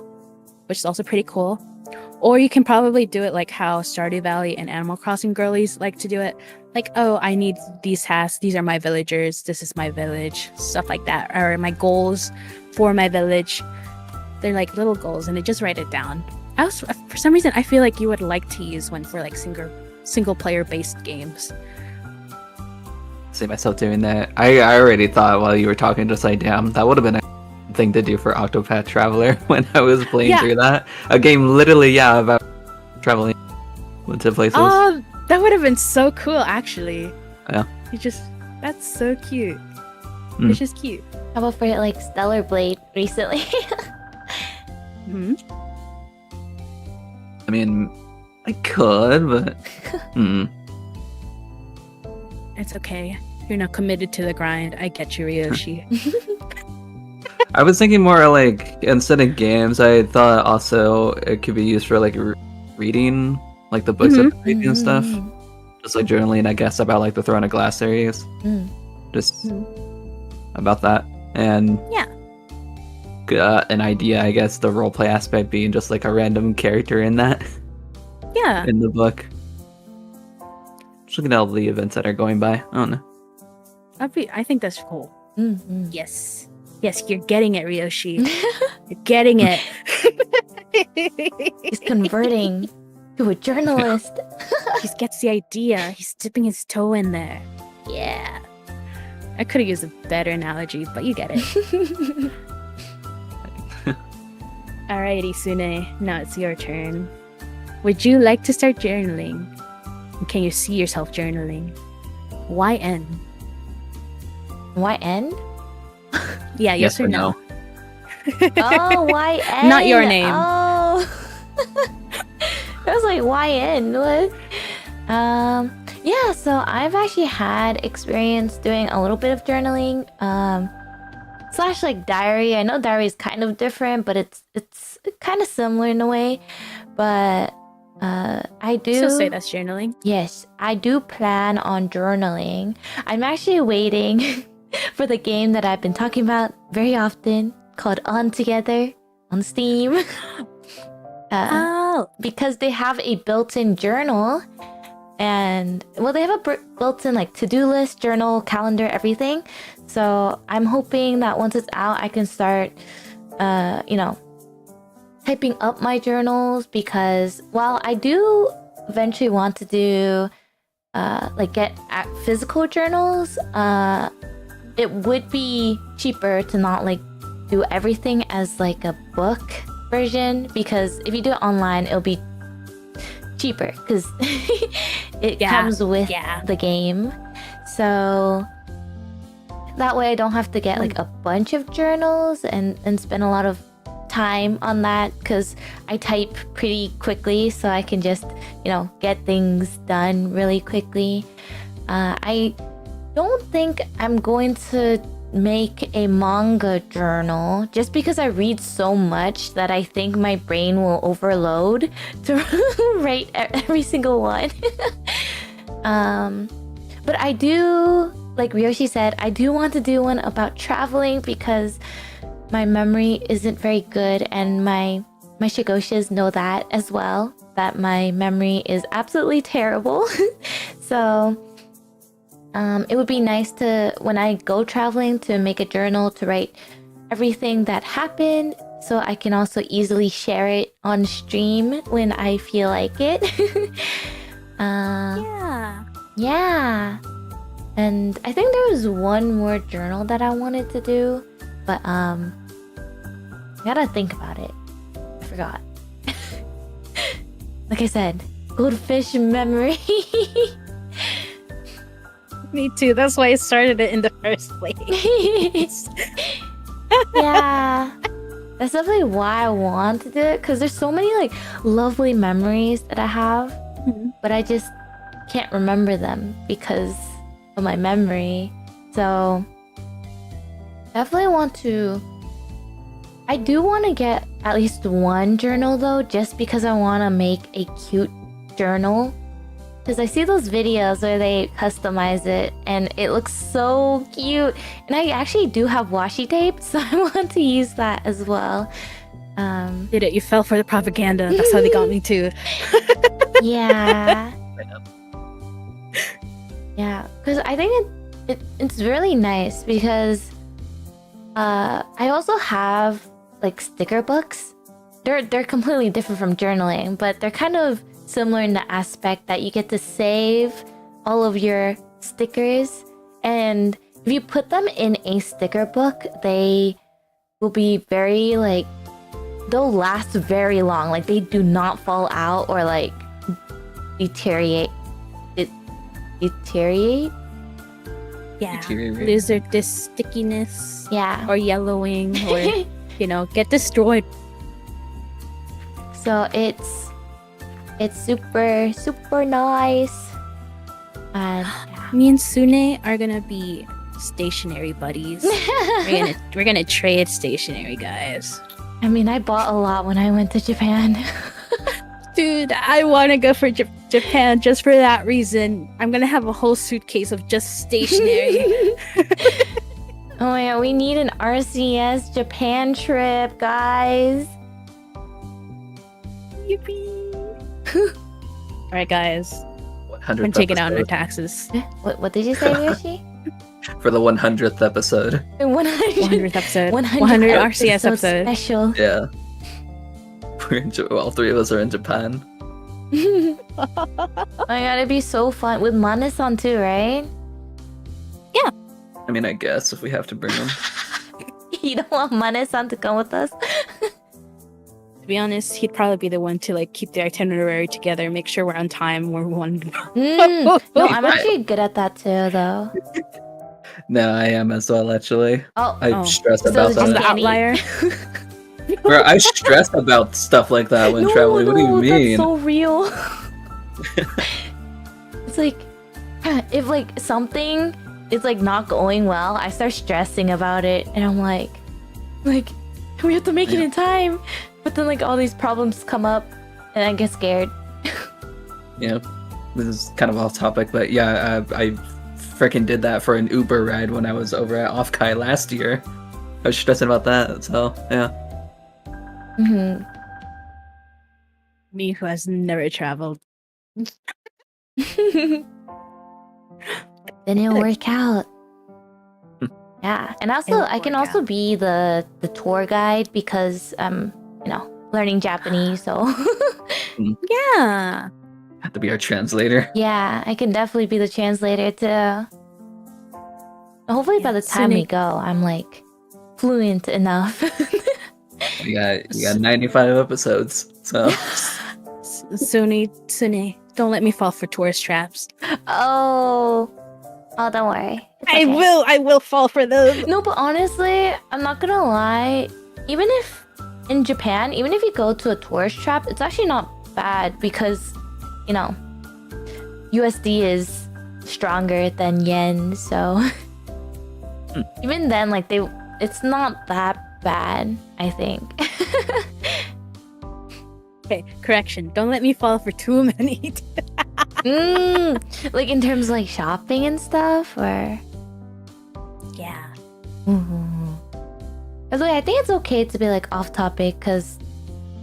B: which is also pretty cool. Or you can probably do it like how Stardew Valley and Animal Crossing girlies like to do it. Like, oh, I need these tasks. These are my villagers. This is my village. Stuff like that. Or my goals for my village. They're like little goals, and they just write it down. For some reason, I feel like you would like to use one for like single player based games.
C: See myself doing that. I already thought while you were talking, just like, damn, that would have been a thing to do for Octopath Traveler when I was playing through that. A game literally, about traveling to places.
B: That would have been so cool, actually.
C: Yeah.
B: That's so cute. It's just cute.
A: How about for like Stellar Blade recently?
B: Hmm.
C: I mean, I could, but
B: It's okay. You're not committed to the grind. I get you, Ryoshi.
C: I was thinking more like, instead of games, I thought also it could be used for like reading, like the books that I'm reading and stuff. Just like journaling, I guess, about like the Throne of Glass series. Just about that. And an idea, I guess, the roleplay aspect being just like a random character in that.
B: Yeah.
C: In the book. Just looking at all the events that are going by. I don't know.
B: I think that's cool. Yes. Yes, you're getting it, Ryoshi. You're getting it.
A: He's converting to a journalist.
B: He gets the idea. He's dipping his toe in there. Yeah. I could have used a better analogy, but you get it. Alrighty, Sune. Now it's your turn. Would you like to start journaling? And can you see yourself journaling? Why N?
A: Why N?
B: Yeah, yes or no?
A: Oh, why N?
B: Not your name.
A: Oh. I was like, why N? What? Yeah, so I've actually had experience doing a little bit of journaling. Slash like diary. I know diary is kind of different, but it's kind of similar in a way. But I do
B: still say that's journaling.
A: Yes, I do plan on journaling. I'm actually waiting for the game that I've been talking about very often, called On Together on Steam. Because they have a built-in journal. And well, they have a built-in like to-do list, journal, calendar, everything. So I'm hoping that once it's out, I can start, typing up my journals, because while I do eventually want to do, get physical journals, it would be cheaper to not like do everything as like a book version, because if you do it online, it'll be cheaper because it comes with the game. So that way I don't have to get like a bunch of journals and spend a lot of time on that, because I type pretty quickly, so I can just get things done really quickly. I don't think I'm going to make a manga journal, just because I read so much that I think my brain will overload to write every single one. But I do, like Ryoshi said, I do want to do one about traveling, because my memory isn't very good, and my Shigoshas know that as well, that my memory is absolutely terrible. So it would be nice to, when I go traveling, to make a journal to write everything that happened, so I can also easily share it on stream when I feel like it. Yeah. And I think there was one more journal that I wanted to do, but I gotta think about it. I forgot. Like I said, goldfish memory.
B: Me too. That's why I started it in the first place.
A: Yeah. That's definitely why I want to do it, because there's so many like lovely memories that I have, but I just can't remember them because of my memory. So definitely want to. I do want to get at least one journal though, just because I want to make a cute journal. Because I see those videos where they customize it and it looks so cute. And I actually do have washi tape, so I want to use that as well.
B: Did it? You fell for the propaganda. That's how they got me too.
A: Yeah. Yeah, because I think it's really nice because I also have like sticker books. They're completely different from journaling, but they're kind of similar in the aspect that you get to save all of your stickers, and if you put them in a sticker book, they will be very like they'll last very long. Like they do not fall out or like deteriorate. Deteriorate?
B: Yeah.
C: Deteriorate.
B: Lose this stickiness.
A: Yeah.
B: Or yellowing or get destroyed.
A: So it's super super nice. And
B: Me and Sune are gonna be stationary buddies. we're gonna trade stationary, guys.
A: I mean, I bought a lot when I went to Japan.
B: Dude, I want to go for Japan just for that reason. I'm gonna have a whole suitcase of just stationery.
A: Oh my god, we need an RCS Japan trip, guys.
B: Yippee! All right, guys.
C: 100th
B: I'm taking out our
C: episode.
B: taxes.
A: What did you say, Yoshi?
C: For the 100th episode.
A: 100
B: 100th episode.
A: 100
B: 100 RCS episode.
A: special.
C: Yeah. All three of us are in Japan.
A: Oh my god, it'd be so fun with Mane-san too, right?
C: I mean, I guess if we have to bring them.
A: You don't want Mane-san to come with us?
B: To be honest, he'd probably be the one to like keep the itinerary together, make sure we're on time where we want to go.
A: No, I'm actually good at that too, though.
C: No, I am as well, actually.
A: Oh,
C: I stress
A: So
C: about
A: it's just
B: the
C: that.
B: outlier.
C: Bro, I stress about stuff like that when traveling. What do you mean?
A: That's so real. It's like if like something is like not going well, I start stressing about it, and I'm like we have to make it in time. But then like all these problems come up, and I get scared.
C: Yeah, this is kind of off topic, but yeah, I freaking did that for an Uber ride when I was over at Offkai last year. I was stressing about that, so yeah.
A: Mm-hmm.
B: Me who has never traveled.
A: Then it'll work out. Yeah, and also
B: It'll
A: I can
B: work
A: also
B: out.
A: be the tour guide because learning Japanese, so
B: Yeah.
C: Have to be our translator.
A: yeah, I can definitely be the translator too. Hopefully by
B: Yeah,
A: the time we
B: Sune-
A: go, I'm like fluent enough.
C: You got 95 episodes, so
B: Sune, don't let me fall for tourist traps.
A: Oh, don't worry. It's
B: I
A: okay.
B: will fall for those.
A: No, but honestly, I'm not gonna lie. Even if in Japan, even if you go to a tourist trap, it's actually not bad because, USD is stronger than yen. So even then, like it's not that bad. I think.
B: Okay, correction. Don't let me fall for too many.
A: Like in terms of like shopping and stuff, or.
B: Yeah.
A: By the way, I think it's okay to be like off topic because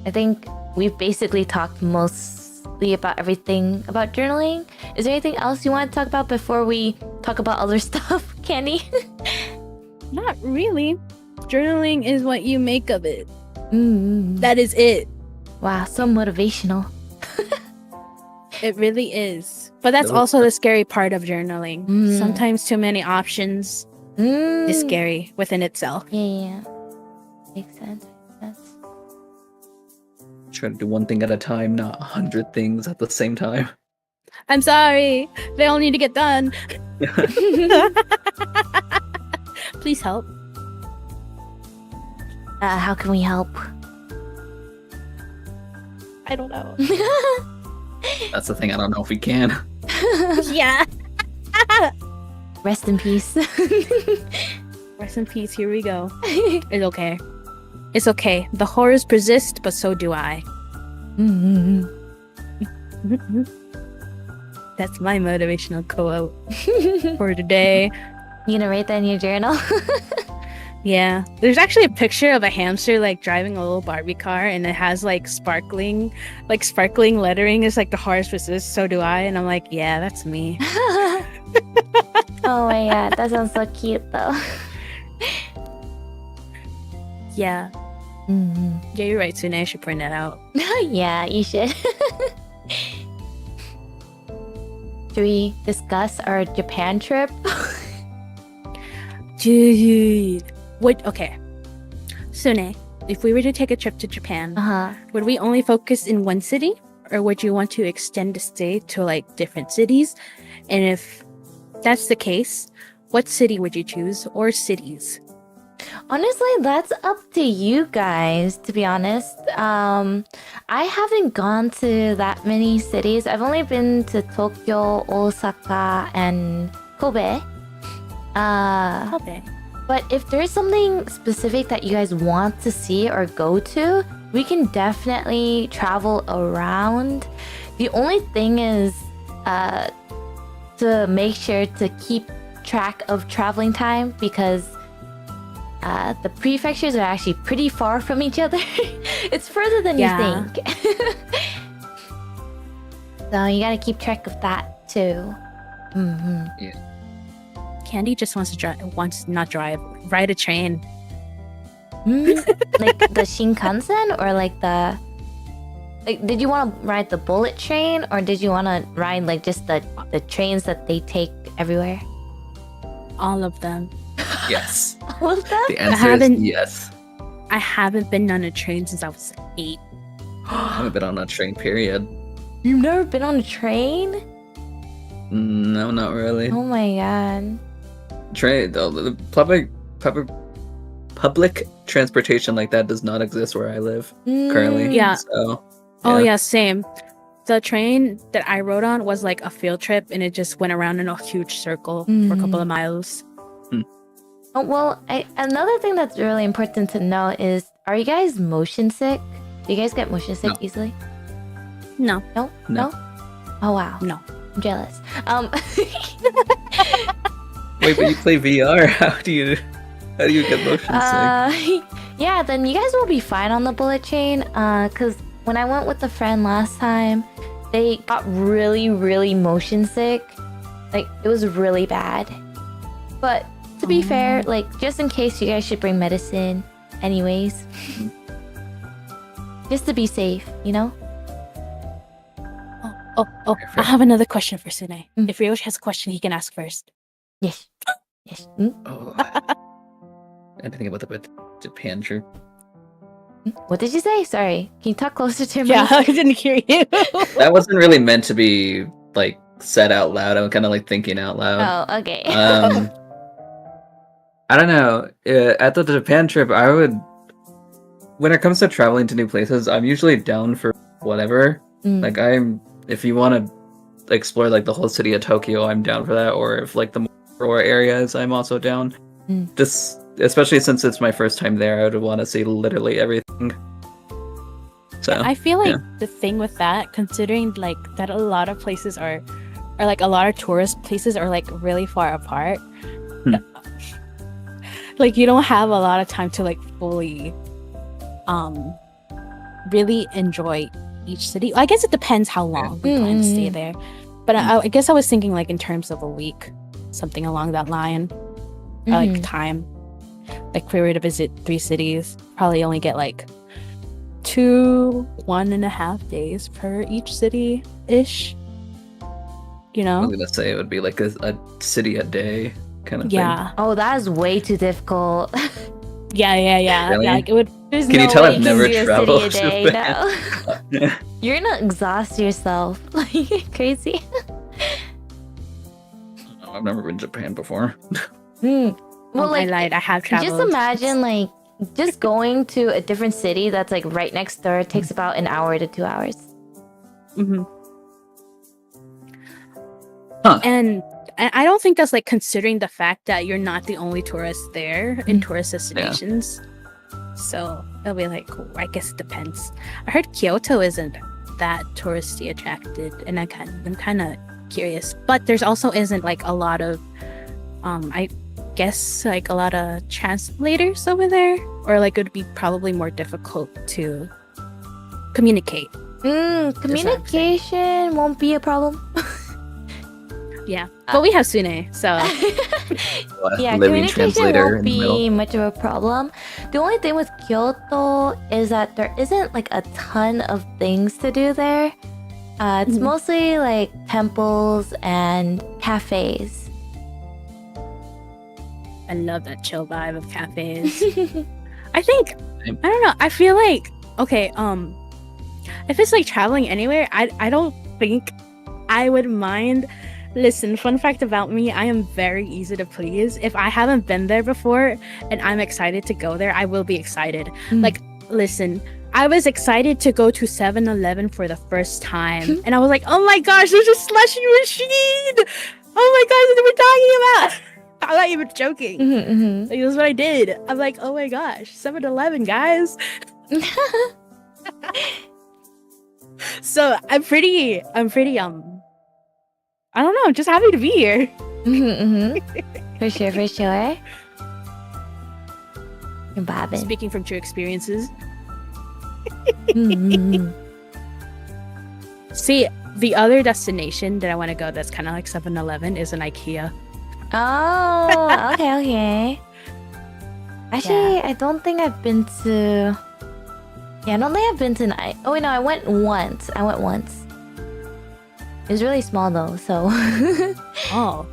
A: I think we've basically talked mostly about everything about journaling. Is there anything else you want to talk about before we talk about other stuff, Candy?
B: Not really. Journaling is what you make of it.
A: Mm.
B: That is it.
A: Wow, so motivational.
B: It really is. But that's
C: Nope.
B: also the scary part of journaling.
A: Mm.
B: Sometimes too many options is scary within itself.
A: Yeah. Makes sense.
C: try to do one thing at a time, not 100 things at the same time.
B: I'm sorry. They all need to get done. Please help.
A: How can we help?
B: I don't know.
C: That's the thing, I don't know if we can.
B: Yeah.
A: Rest in peace.
B: Rest in peace. Here we go. It's okay. It's okay. The horrors persist, but so do I. That's my motivational quote for today.
A: You gonna write that in your journal?
B: Yeah. There's actually a picture of a hamster like driving a little Barbie car, and it has like sparkling lettering. It's like the horrors persist, so do I. And I'm like, yeah, that's me.
A: Oh my god, that sounds so cute though.
B: Yeah. Yeah, you're right, Sune. I should print that out.
A: Yeah, you should. Should we discuss our Japan trip?
B: Dude. What? Okay. Sune, if we were to take a trip to Japan, would we only focus in one city? Or would you want to extend the stay to like different cities? And if that's the case, what city would you choose or cities?
A: Honestly, that's up to you guys, to be honest. I haven't gone to that many cities. I've only been to Tokyo, Osaka, and Kobe.
B: Okay.
A: But if there's something specific that you guys want to see or go to, we can definitely travel around. The only thing is to make sure to keep track of traveling time, because the prefectures are actually pretty far from each other. It's further than you think. So you gotta keep track of that too.
C: Yeah.
B: Candy just wants to ride a train.
A: Like the Shinkansen, or like did you want to ride the bullet train, or did you want to ride like just the trains that they take everywhere?
B: All of them.
C: Yes.
A: All of them?
C: The answer is yes.
B: I haven't been on a train since I was 8.
C: I haven't been on a train, period.
A: You've never been on a train?
C: No, not really.
A: Oh my god.
C: Train, the public transportation like that does not exist where I live currently.
B: Yeah.
C: So,
B: Oh yeah, same. The train that I rode on was like a field trip, and it just went around in a huge circle for a couple of miles.
A: Oh, well, another thing that's really important to know is, are you guys motion sick? Do you guys get motion sick easily?
B: No.
A: No?
C: No.
A: Oh wow.
B: No.
A: I'm jealous.
C: Wait, but you play VR? How do you get motion sick?
A: Yeah, then you guys will be fine on the bullet train. Cause when I went with a friend last time, they got really, really motion sick. Like, it was really bad. But to be fair, like, just in case, you guys should bring medicine anyways. Just to be safe, you know?
B: Oh, I have another question for Sune. If Ryoshi has a question, he can ask first.
A: Yes. Yes.
C: Oh. Anything about the Japan trip?
A: What did you say? Sorry. Can you talk closer to me?
B: Yeah, I didn't hear you.
C: That wasn't really meant to be like said out loud. I'm kind of like thinking out loud.
A: Oh, okay.
C: I don't know. At the Japan trip, I would. When it comes to traveling to new places, I'm usually down for whatever. Like if you want to explore like the whole city of Tokyo, I'm down for that. Or if like the more areas, I'm also down. Just especially since it's my first time there, I would want to see literally everything. So
B: I feel like the thing with that, considering like that a lot of places are like a lot of tourist places are like really far apart. Like you don't have a lot of time to like fully really enjoy each city. I guess it depends how long we plan to stay there. But I guess I was thinking like in terms of a week, something along that line. Or like time. Like if we were to visit 3 cities, probably only get like 1.5 days per each city ish. You know?
C: I was gonna say it would be like a city a day kind of thing.
A: Oh, that is way too difficult.
B: Yeah.
C: Really?
B: Yeah, like it would.
A: There's
C: Can
A: no
C: you tell
A: way
C: I've never
A: can do a
C: traveled
A: city a day,
C: to Japan?
A: no. You're gonna exhaust yourself. Like crazy.
C: I've never been to Japan before.
A: Well,
B: I lied. I have traveled.
A: just imagine like just going to a different city that's like right next door takes about an hour to 2 hours.
B: And I don't think that's like considering the fact that you're not the only tourist there in tourist destinations. So it'll be like cool. I guess it depends. I heard Kyoto isn't that touristy attracted, and I'm kind of curious. But there's also isn't like a lot of, I guess like a lot of translators over there, or like it would be probably more difficult to communicate.
A: Communication won't be a problem.
B: Yeah, but we have Sune, so
A: Yeah,
C: living
A: communication
C: translator
A: won't
C: in the middle.
A: be much of a problem. The only thing with Kyoto is that there isn't like a ton of things to do there. It's
B: Mhm.
A: mostly like temples and cafes.
B: I love that chill vibe of cafes. I think
C: Same.
B: I don't know. I feel like okay. If it's like traveling anywhere, I don't think I would mind. Listen, fun fact about me: I am very easy to please. If I haven't been there before and I'm excited to go there, I will be excited.
A: Mm.
B: Like, listen, I was excited to go to 7-Eleven for the first time, and I was like, "Oh my gosh, there's a slushy machine! Oh my gosh, what are we talking about?" I'm not even joking.
A: Mhm,
B: Like, that's what I did. I'm like, oh my gosh, 7-Eleven, guys. So I'm pretty, I don't know, I'm just happy to be here.
A: For sure, for sure. You're bobbing.
B: Speaking from true experiences.
A: Mhm.
B: See, the other destination that I want to go that's kind of like 7-Eleven is an IKEA.
A: Oh, okay. Actually, I don't think I've been to. Yeah, I don't think I've been to. Oh wait, no, I went once. It was really small though, so.
B: Oh.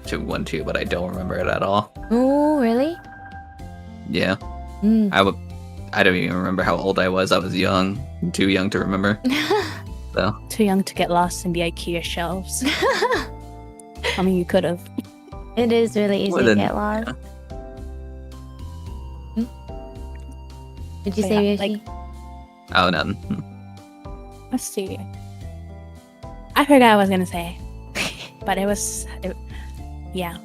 C: To one too, but I don't remember it at all.
A: Oh, really?
C: Yeah,
A: Mm.
C: I don't even remember how old I was. I was young, too young to remember. So
B: Too young to get lost in the IKEA shelves. I mean, you could have.
A: It is really easy
C: More
A: to
C: than-
A: get lost.
C: yeah.
A: Did you
B: But
A: say
B: yeah,
A: Yoshi?
B: like-
C: oh nothing.
B: Let's see. I forgot what I was gonna say, but yeah.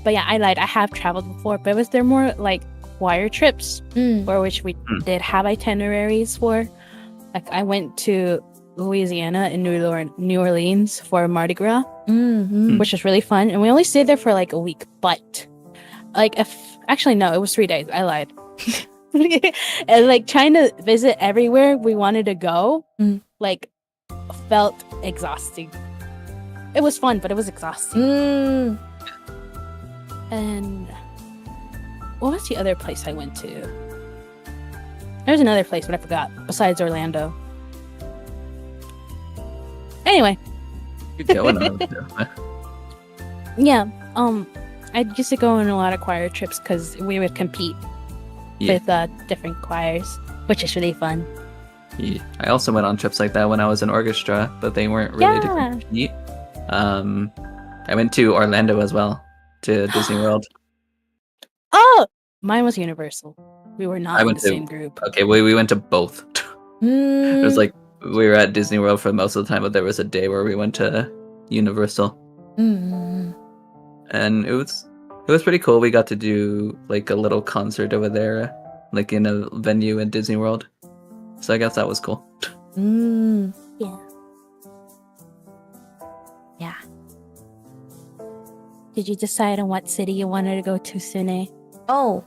B: But yeah, I lied. I have traveled before, but they're more like choir trips,
A: Mm.
B: for which we did have itineraries for. Like I went to Louisiana and New Orleans for Mardi Gras,
A: Mm-hmm.
B: which was really fun, and we only stayed there for like a week. But like, actually no, it was 3 days. I lied. And like trying to visit everywhere we wanted to go, like felt exhausting. It was fun, but it was exhausting.
A: Mm.
B: And what was the other place I went to? There's another place, but I forgot. Besides Orlando. Anyway,
C: Good going on.
B: yeah. I used to go on a lot of choir trips because we would compete
C: Yeah.
B: with different choirs, which is really fun.
C: Yeah. I also went on trips like that when I was in orchestra, but they weren't really to
B: Yeah.
C: compete. I went to Orlando as well, to Disney World.
B: Oh, mine was Universal. We were not
C: I
B: in
C: went
B: the
C: to-
B: same group.
C: Okay, we went to both.
A: Mm.
C: It was like we were at Disney World for most of the time, but there was a day where we went to Universal,
A: Mm.
C: and it was pretty cool. We got to do like a little concert over there, like in a venue in Disney World. So I guess that was cool.
A: Mm.
B: Yeah.
A: Yeah.
B: Did you decide on what city you wanted to go to, Sune?
A: Oh.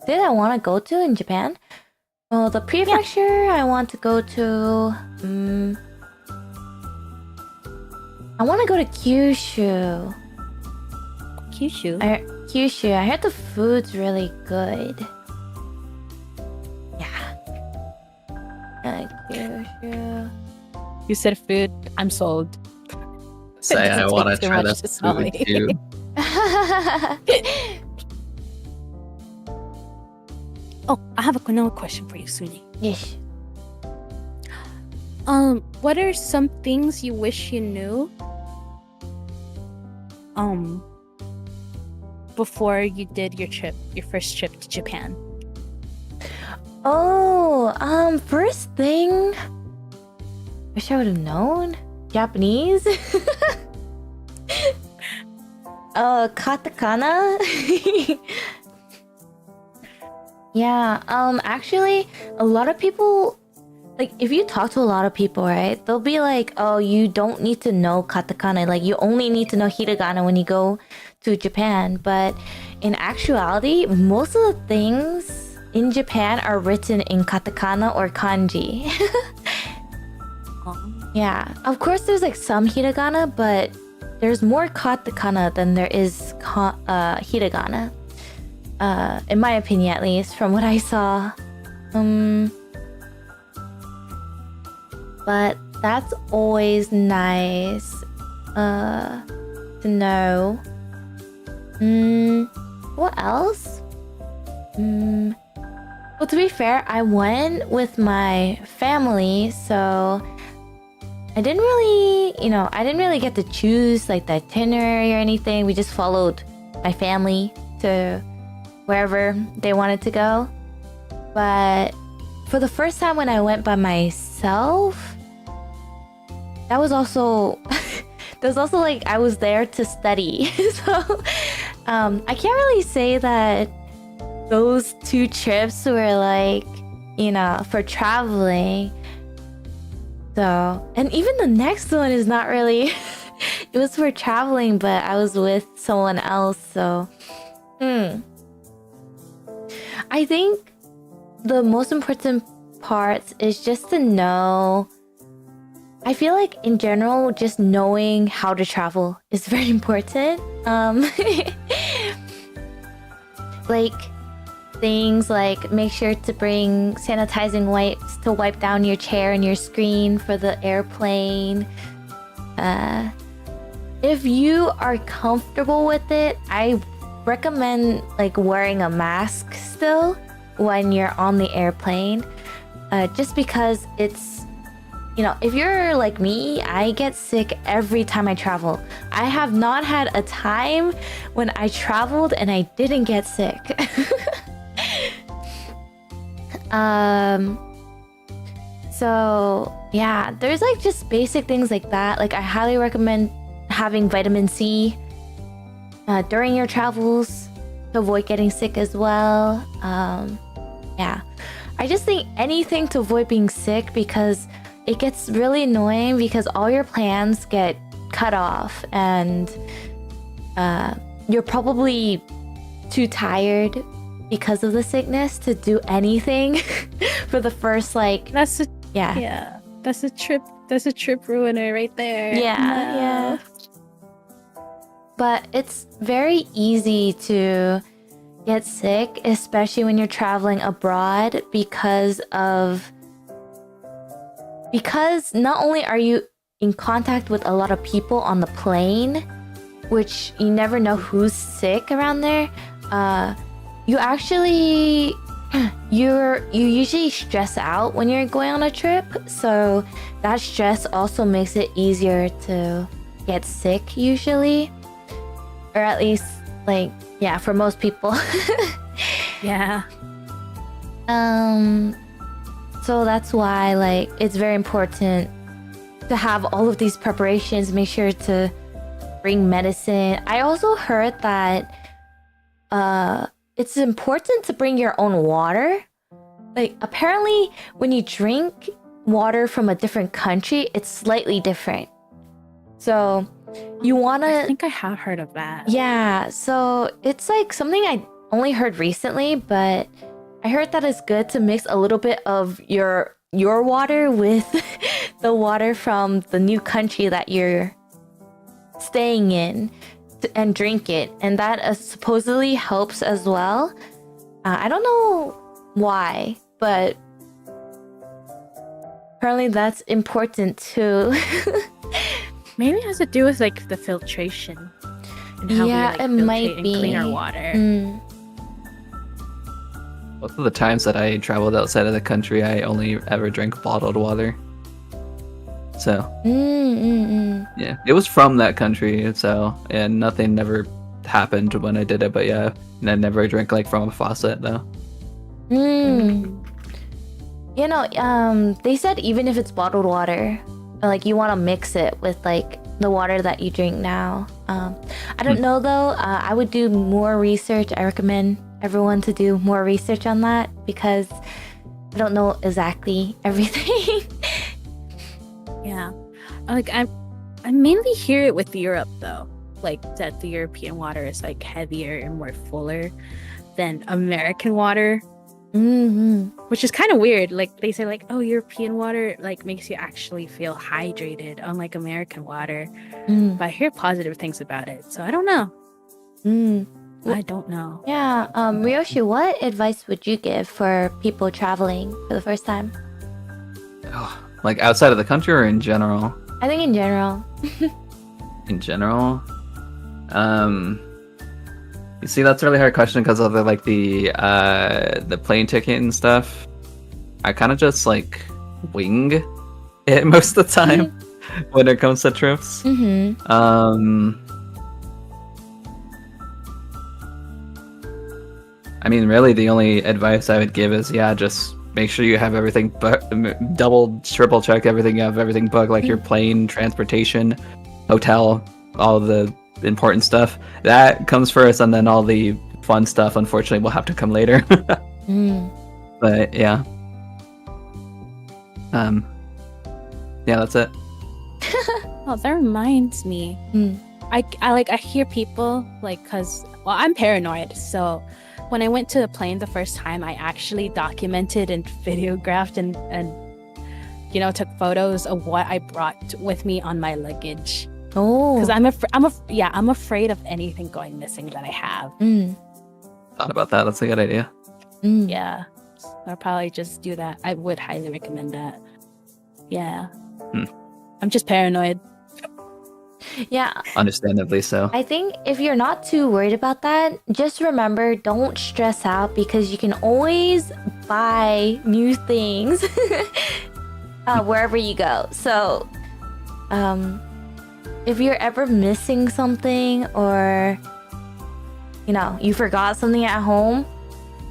A: Did I want to go to in Japan? Well, the prefecture I want to go to. I want to go to Kyushu.
B: Kyushu.
A: Kyushu. I heard the food's really good. Yeah. Kyushu.
B: You said food. I'm sold.
C: Say I
B: doesn't
C: want to
B: take too
C: try
B: much
C: that
B: to sell
C: food
B: me.
C: too.
B: Oh, I have another question for you, Sune.
A: Yes.
B: What are some things you wish you knew? Before you did your first trip to Japan.
A: Oh, first thing. Wish I would have known. Japanese. Katakana. Yeah, actually, a lot of people, like, if you talk to a lot of people, right, they'll be like, oh, you don't need to know katakana. Like, you only need to know hiragana when you go to Japan. But in actuality, most of the things in Japan are written in katakana or kanji. Yeah, of course, there's like some hiragana, but there's more katakana than there is hiragana. In my opinion, at least, from what I saw. But that's always nice to know. What else? Well, to be fair, I went with my family, so I didn't really get to choose like the itinerary or anything. We just followed my family to wherever they wanted to go. But for the first time when I went by myself, that was also like I was there to study. So I can't really say that those two trips were like, for traveling. So, and even the next one is not really it was for traveling, but I was with someone else, so I think the most important part is just to know. I feel like in general, just knowing how to travel is very important. Like things like make sure to bring sanitizing wipes to wipe down your chair and your screen for the airplane. If you are comfortable with it, I recommend like wearing a mask still when you're on the airplane, just because it's, if you're like me, I get sick every time I travel. I have not had a time when I traveled and I didn't get sick. So yeah, there's like just basic things like that. Like I highly recommend having vitamin C during your travels to avoid getting sick as well. Yeah, I just think anything to avoid being sick, because it gets really annoying because all your plans get cut off and you're probably too tired because of the sickness to do anything for the first
B: That's a trip ruiner right there.
A: Yeah. But it's very easy to get sick, especially when you're traveling abroad, because not only are you in contact with a lot of people on the plane, which you never know who's sick around there, you usually stress out when you're going on a trip, so that stress also makes it easier to get sick usually, or at least for most people.
B: Yeah.
A: So that's why it's very important to have all of these preparations. Make sure to bring medicine. I also heard that it's important to bring your own water. Like apparently when you drink water from a different country, it's slightly different. So you wanna...
B: I think I have heard of that.
A: Yeah, so it's like something I only heard recently, but I heard that it's good to mix a little bit of your water with the water from the new country that you're staying in and drink it. And that supposedly helps as well. I don't know why, but apparently that's important too.
B: Maybe it has to do with the filtration. And how
A: Yeah,
B: we,
A: it
B: filtrate
A: might
B: and
A: be.
B: clean our water.
C: Most of the times that I traveled outside of the country, I only ever drank bottled water. So, yeah, it was from that country, so, and nothing never happened when I did it, but yeah, and I never drank from a faucet though.
A: They said even if it's bottled water, you want to mix it with the water that you drink now. I don't know though. I would do more research. I recommend everyone to do more research on that because I don't know exactly everything.
B: Yeah. Like I mainly hear it with Europe though. Like that the European water is like heavier and more fuller than American water.
A: Mm-hmm.
B: Which is kind of weird. Like they say like, oh, European water like makes you actually feel hydrated, unlike American water.
A: Mm.
B: But I hear positive things about it. So I don't know. I don't know.
A: Yeah. Ryoshi, what advice would you give for people traveling for the first time?
C: Oh, like outside of the country or in general?
A: I think in general.
C: In general, you see, that's a really hard question because of the plane ticket and stuff. I kind of just like wing it most of the time when it comes to trips.
A: Mm-hmm.
C: I mean, really, the only advice I would give is, just make sure you have everything double, triple check everything. You have everything booked, like your plane, transportation, hotel, all the important stuff. That comes first, and then all the fun stuff, unfortunately, will have to come later. But yeah. That's it.
B: Oh, that reminds me. I hear people like, cause I'm paranoid, so when I went to the plane the first time, I actually documented and videographed and took photos of what I brought with me on my luggage.
A: Oh,
B: because I'm afraid of anything going missing that I have.
C: Thought about that. That's a good idea.
B: Yeah, I'll probably just do that. I would highly recommend that. Yeah, I'm just paranoid.
A: Yeah.
C: Understandably so.
A: I think if you're not too worried about that, just remember, don't stress out because you can always buy new things wherever you go. So, if you're ever missing something or, you forgot something at home,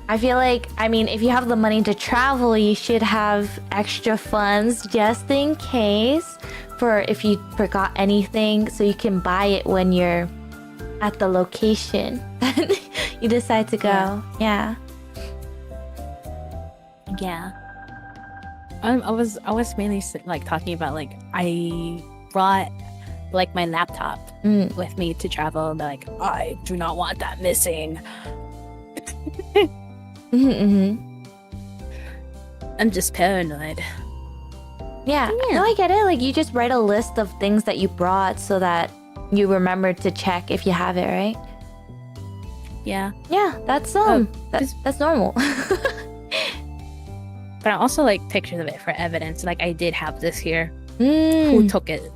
A: I feel like, if you have the money to travel, you should have extra funds just in case for if you forgot anything, so you can buy it when you're at the location that you decide to go. Yeah.
B: I was mainly like talking about like I brought like my laptop with me to travel. Like I do not want that missing. I'm just paranoid.
A: Yeah. No, I get it. Like you just write a list of things that you brought so that you remember to check if you have it, right?
B: Yeah.
A: Yeah, that's that's normal.
B: But I also like pictures of it for evidence. Like I did have this here.
A: Mm.
B: Who took it?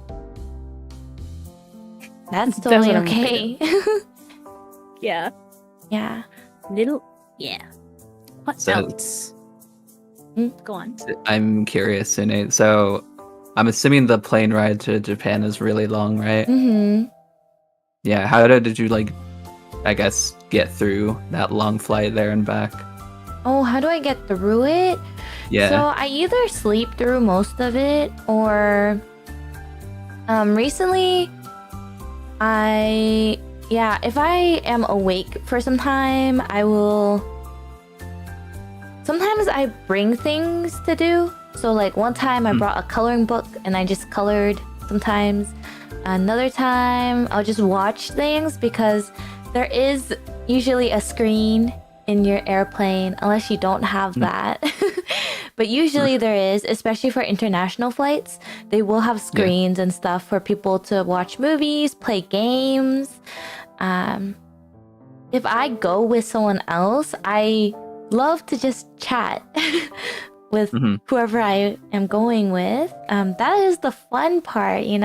A: That's totally
B: what I'm
A: okay.
B: Yeah.
A: Yeah.
B: What
C: So-
B: else? Go on.
C: I'm curious, Sune. So, I'm assuming the plane ride to Japan is really long, right?
A: Mm-hmm.
C: Yeah. How did you get through that long flight there and back?
A: Oh, how do I get through it?
C: Yeah.
A: So I either sleep through most of it or recently if I am awake for some time, sometimes I bring things to do. So like one time I brought a coloring book and I just colored sometimes. Another time I'll just watch things because there is usually a screen in your airplane unless you don't have that. But usually there is, especially for international flights. They will have screens and stuff for people to watch movies, play games. If I go with someone else, I love to just chat with whoever I am going with. That is the fun part, you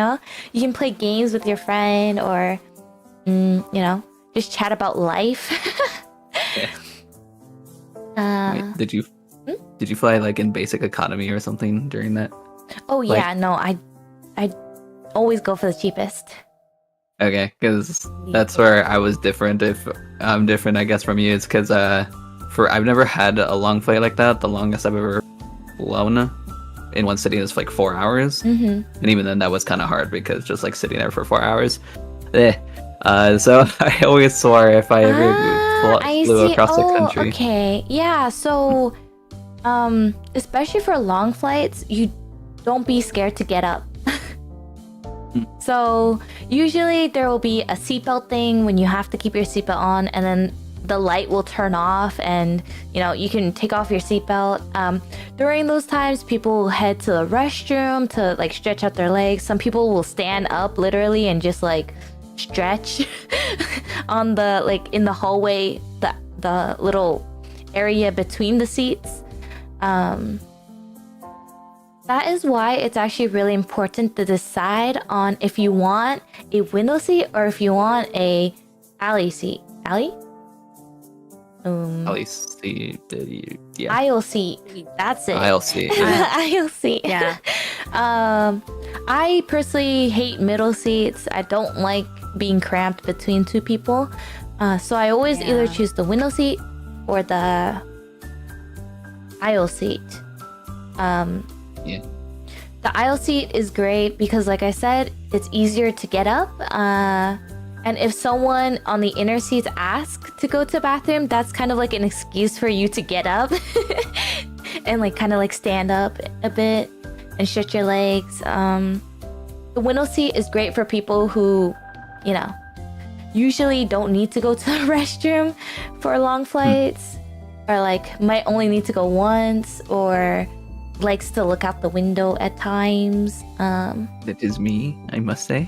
A: can play games with your friend or just chat about life.
C: Wait, did you fly like in basic economy or something during that?
A: Oh yeah, no, I always go for the cheapest.
C: Okay, because that's where I was different. If I'm different, I guess from you, it's because I've never had a long flight like that. The longest I've ever flown in one sitting is like 4 hours, and even then that was kind of hard because just like sitting there for 4 hours. So I always swore if I ever
A: I
C: flew
A: see.
C: across the
A: Oh,
C: country.
A: okay. Yeah, so especially for long flights, you don't be scared to get up. So usually there will be a seatbelt thing when you have to keep your seatbelt on, and then the light will turn off, and you can take off your seatbelt. During those times, people will head to the restroom to like stretch out their legs. Some people will stand up literally and just like stretch on the like in the hallway, the little area between the seats. That is why it's actually really important to decide on if you want a window seat or if you want a alley seat. Alley?
C: At least yeah.
A: Aisle seat. That's it.
C: I'll see. Yeah.
A: Aisle seat.
B: Yeah.
A: I personally hate middle seats. I don't like being cramped between two people. So I always either choose the window seat or the aisle seat.
C: Yeah.
A: The aisle seat is great because, like I said, it's easier to get up. And if someone on the inner seats asks to go to the bathroom, that's kind of like an excuse for you to get up and like kind of like stand up a bit and stretch your legs. The window seat is great for people who, usually don't need to go to the restroom for long flights, or like might only need to go once, or likes to look out the window at times.
C: That is me, I must say.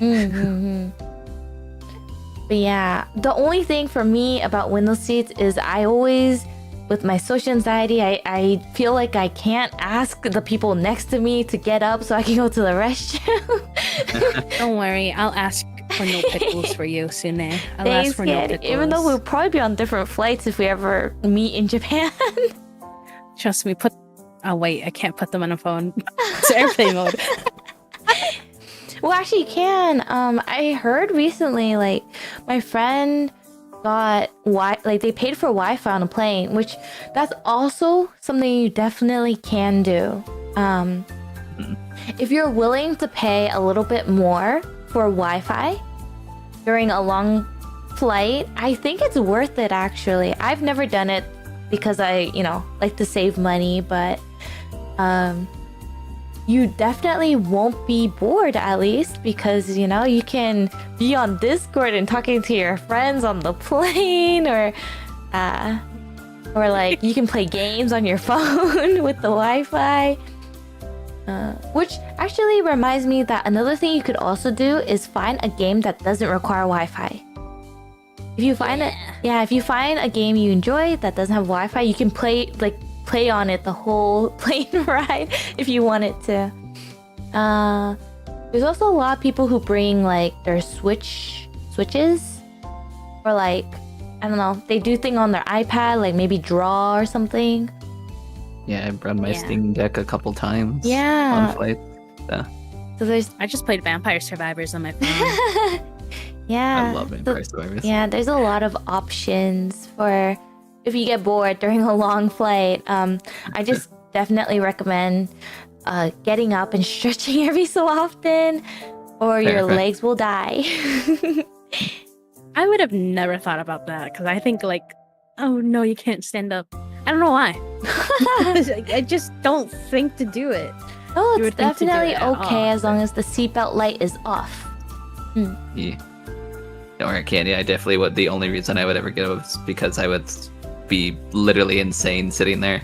A: But yeah, the only thing for me about window seats is I always, with my social anxiety, I feel like I can't ask the people next to me to get up so I can go to the restroom.
B: Don't worry, I'll ask for no pickles for you, Sune. I'll
A: Thanks,
B: ask for no
A: kid.
B: pickles.
A: Even though we'll probably be on different flights if we ever meet in Japan.
B: Trust me, oh wait, I can't put them on a phone. It's airplane mode.
A: Well, actually, you can. I heard recently, like, my friend got they paid for Wi-Fi on a plane, which that's also something you definitely can do. If you're willing to pay a little bit more for Wi-Fi during a long flight, I think it's worth it, actually. I've never done it because I, like to save money, but you definitely won't be bored, at least, because you can be on Discord and talking to your friends on the plane, or like you can play games on your phone with the Wi-Fi. Which actually reminds me that another thing you could also do is find a game that doesn't require Wi-Fi. If you find if you find a game you enjoy that doesn't have Wi-Fi, you can play on it the whole plane ride if you wanted to. There's also a lot of people who bring like their switches, or like, I don't know, they do thing on their iPad, like maybe draw or something.
C: Yeah, I brought my Steam Deck a couple times.
A: Yeah.
C: On flight.
A: So
B: I just played Vampire Survivors on my phone.
A: Yeah.
C: I love Vampire Survivors.
A: Yeah, there's a lot of options for if you get bored during a long flight. I just definitely recommend getting up and stretching every so often, or your legs will die.
B: I would have never thought about that, because I think like, oh no, you can't stand up. I don't know why. I just don't think to do it.
A: Oh,
B: You
A: it's
B: would think to do
A: definitely
B: it at
A: okay
B: all,
A: as long as the seatbelt light is off.
C: Yeah. Don't worry, Candy. I definitely would. The only reason I would ever get up is because I would be literally insane sitting there.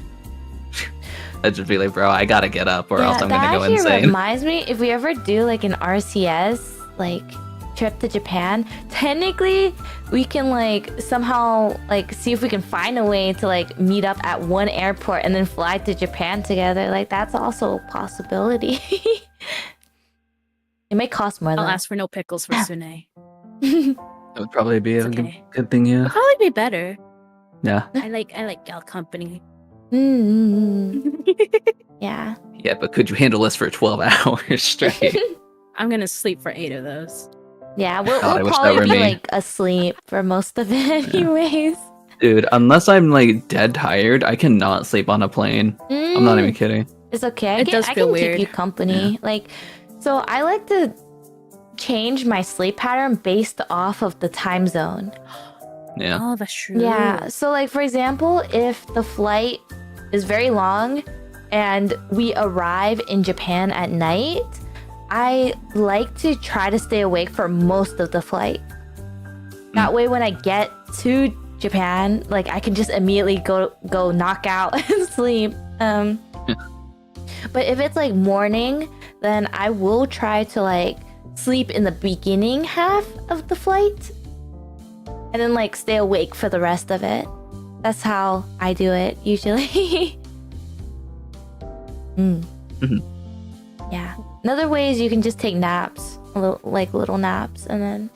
C: I'd just be like, bro, I gotta get up or else I'm gonna go
A: That
C: insane.
A: actually reminds me, if we ever do like an RCS like trip to Japan, technically we can like somehow like see if we can find a way to like meet up at one airport and then fly to Japan together. Like that's also a possibility. It may cost more though.
B: I'll ask for no pickles for Sune.
C: That would probably be a
B: okay.
C: good thing, yeah.
B: It'll probably be better.
C: Yeah.
B: I like gal company.
A: Yeah.
C: Yeah, but could you handle this for 12 hours straight?
B: I'm gonna sleep for 8 of those.
A: Yeah, we'll
C: God, I wish that
A: probably
C: were
A: be
C: me.
A: like asleep for most of it anyways.
C: Dude, unless I'm like dead tired, I cannot sleep on a plane. I'm not even kidding.
A: It's okay.
B: It does
A: I
B: feel
A: can
B: weird.
A: keep you company. Like, so I like to change my sleep pattern based off of the time zone.
C: Yeah.
B: Oh, that's true.
A: Yeah. So, like, for example, if the flight is very long and we arrive in Japan at night, I like to try to stay awake for most of the flight. That way, when I get to Japan, like, I can just immediately go knock out and sleep. But if it's like morning, then I will try to like sleep in the beginning half of the flight and then like stay awake for the rest of it. That's how I do it usually. Yeah. Another way is you can just take naps, little naps, and then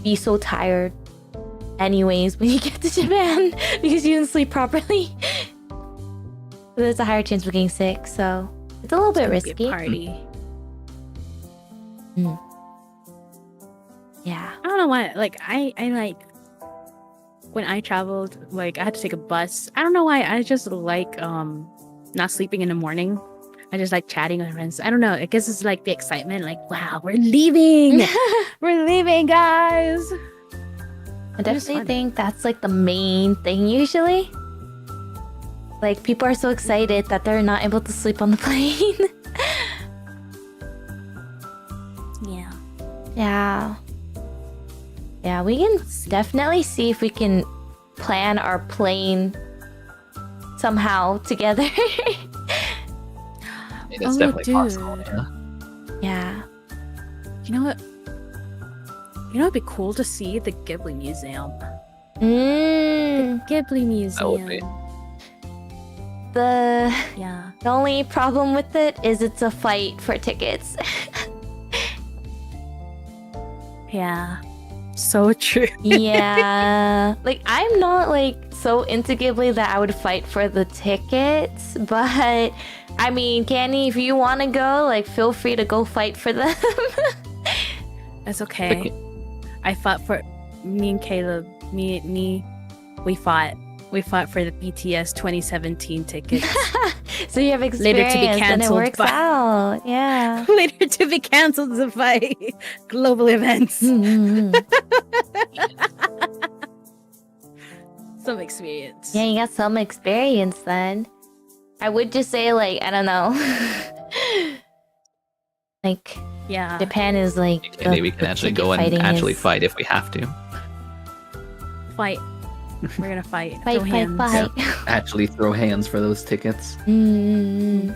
A: be so tired anyways when you get to Japan because you didn't sleep properly. There's a higher chance of getting sick, so it's a little bit risky.
B: Party.
A: Yeah.
B: I don't know why. Like I like when I traveled, like I had to take a bus. I don't know why. I just like not sleeping in the morning. I just like chatting with friends. I don't know. I guess it's like the excitement. Like, wow, we're leaving. We're leaving, guys.
A: I definitely think that's like the main thing usually. Like, people are so excited that they're not able to sleep on the plane.
B: Yeah.
A: Yeah. Yeah, we can definitely see if we can plan our plane somehow together.
C: It's definitely possible.
A: Yeah.
B: You know what? You know it'd be cool to see the Ghibli Museum.
A: Mm.
B: The Ghibli Museum.
C: That would be.
A: The
B: Yeah.
A: only problem with it is it's a fight for tickets.
B: Yeah. So true.
A: Yeah. Like, I'm not like so into Ghibli that I would fight for the tickets, but I mean, Candy, if you want to go, like, feel free to go fight for them.
B: It's okay. I fought for me and Caleb. Me. We fought for the BTS 2017 tickets.
A: So you have experience
B: Later to be
A: and it
B: canceled
A: works
B: by-
A: out. Yeah.
B: Later to be cancelled by global events.
A: Mm-hmm.
B: Some experience.
A: Yeah, you got some experience then. I would just say, like, I don't know. Like,
B: Yeah.
A: Japan is like.
C: Maybe we can actually go and actually fight if we have to.
B: Fight. We're gonna fight.
A: Fight,
B: Throw
A: fight,
B: hands.
A: fight.
C: Actually throw hands for those tickets.
A: Mm.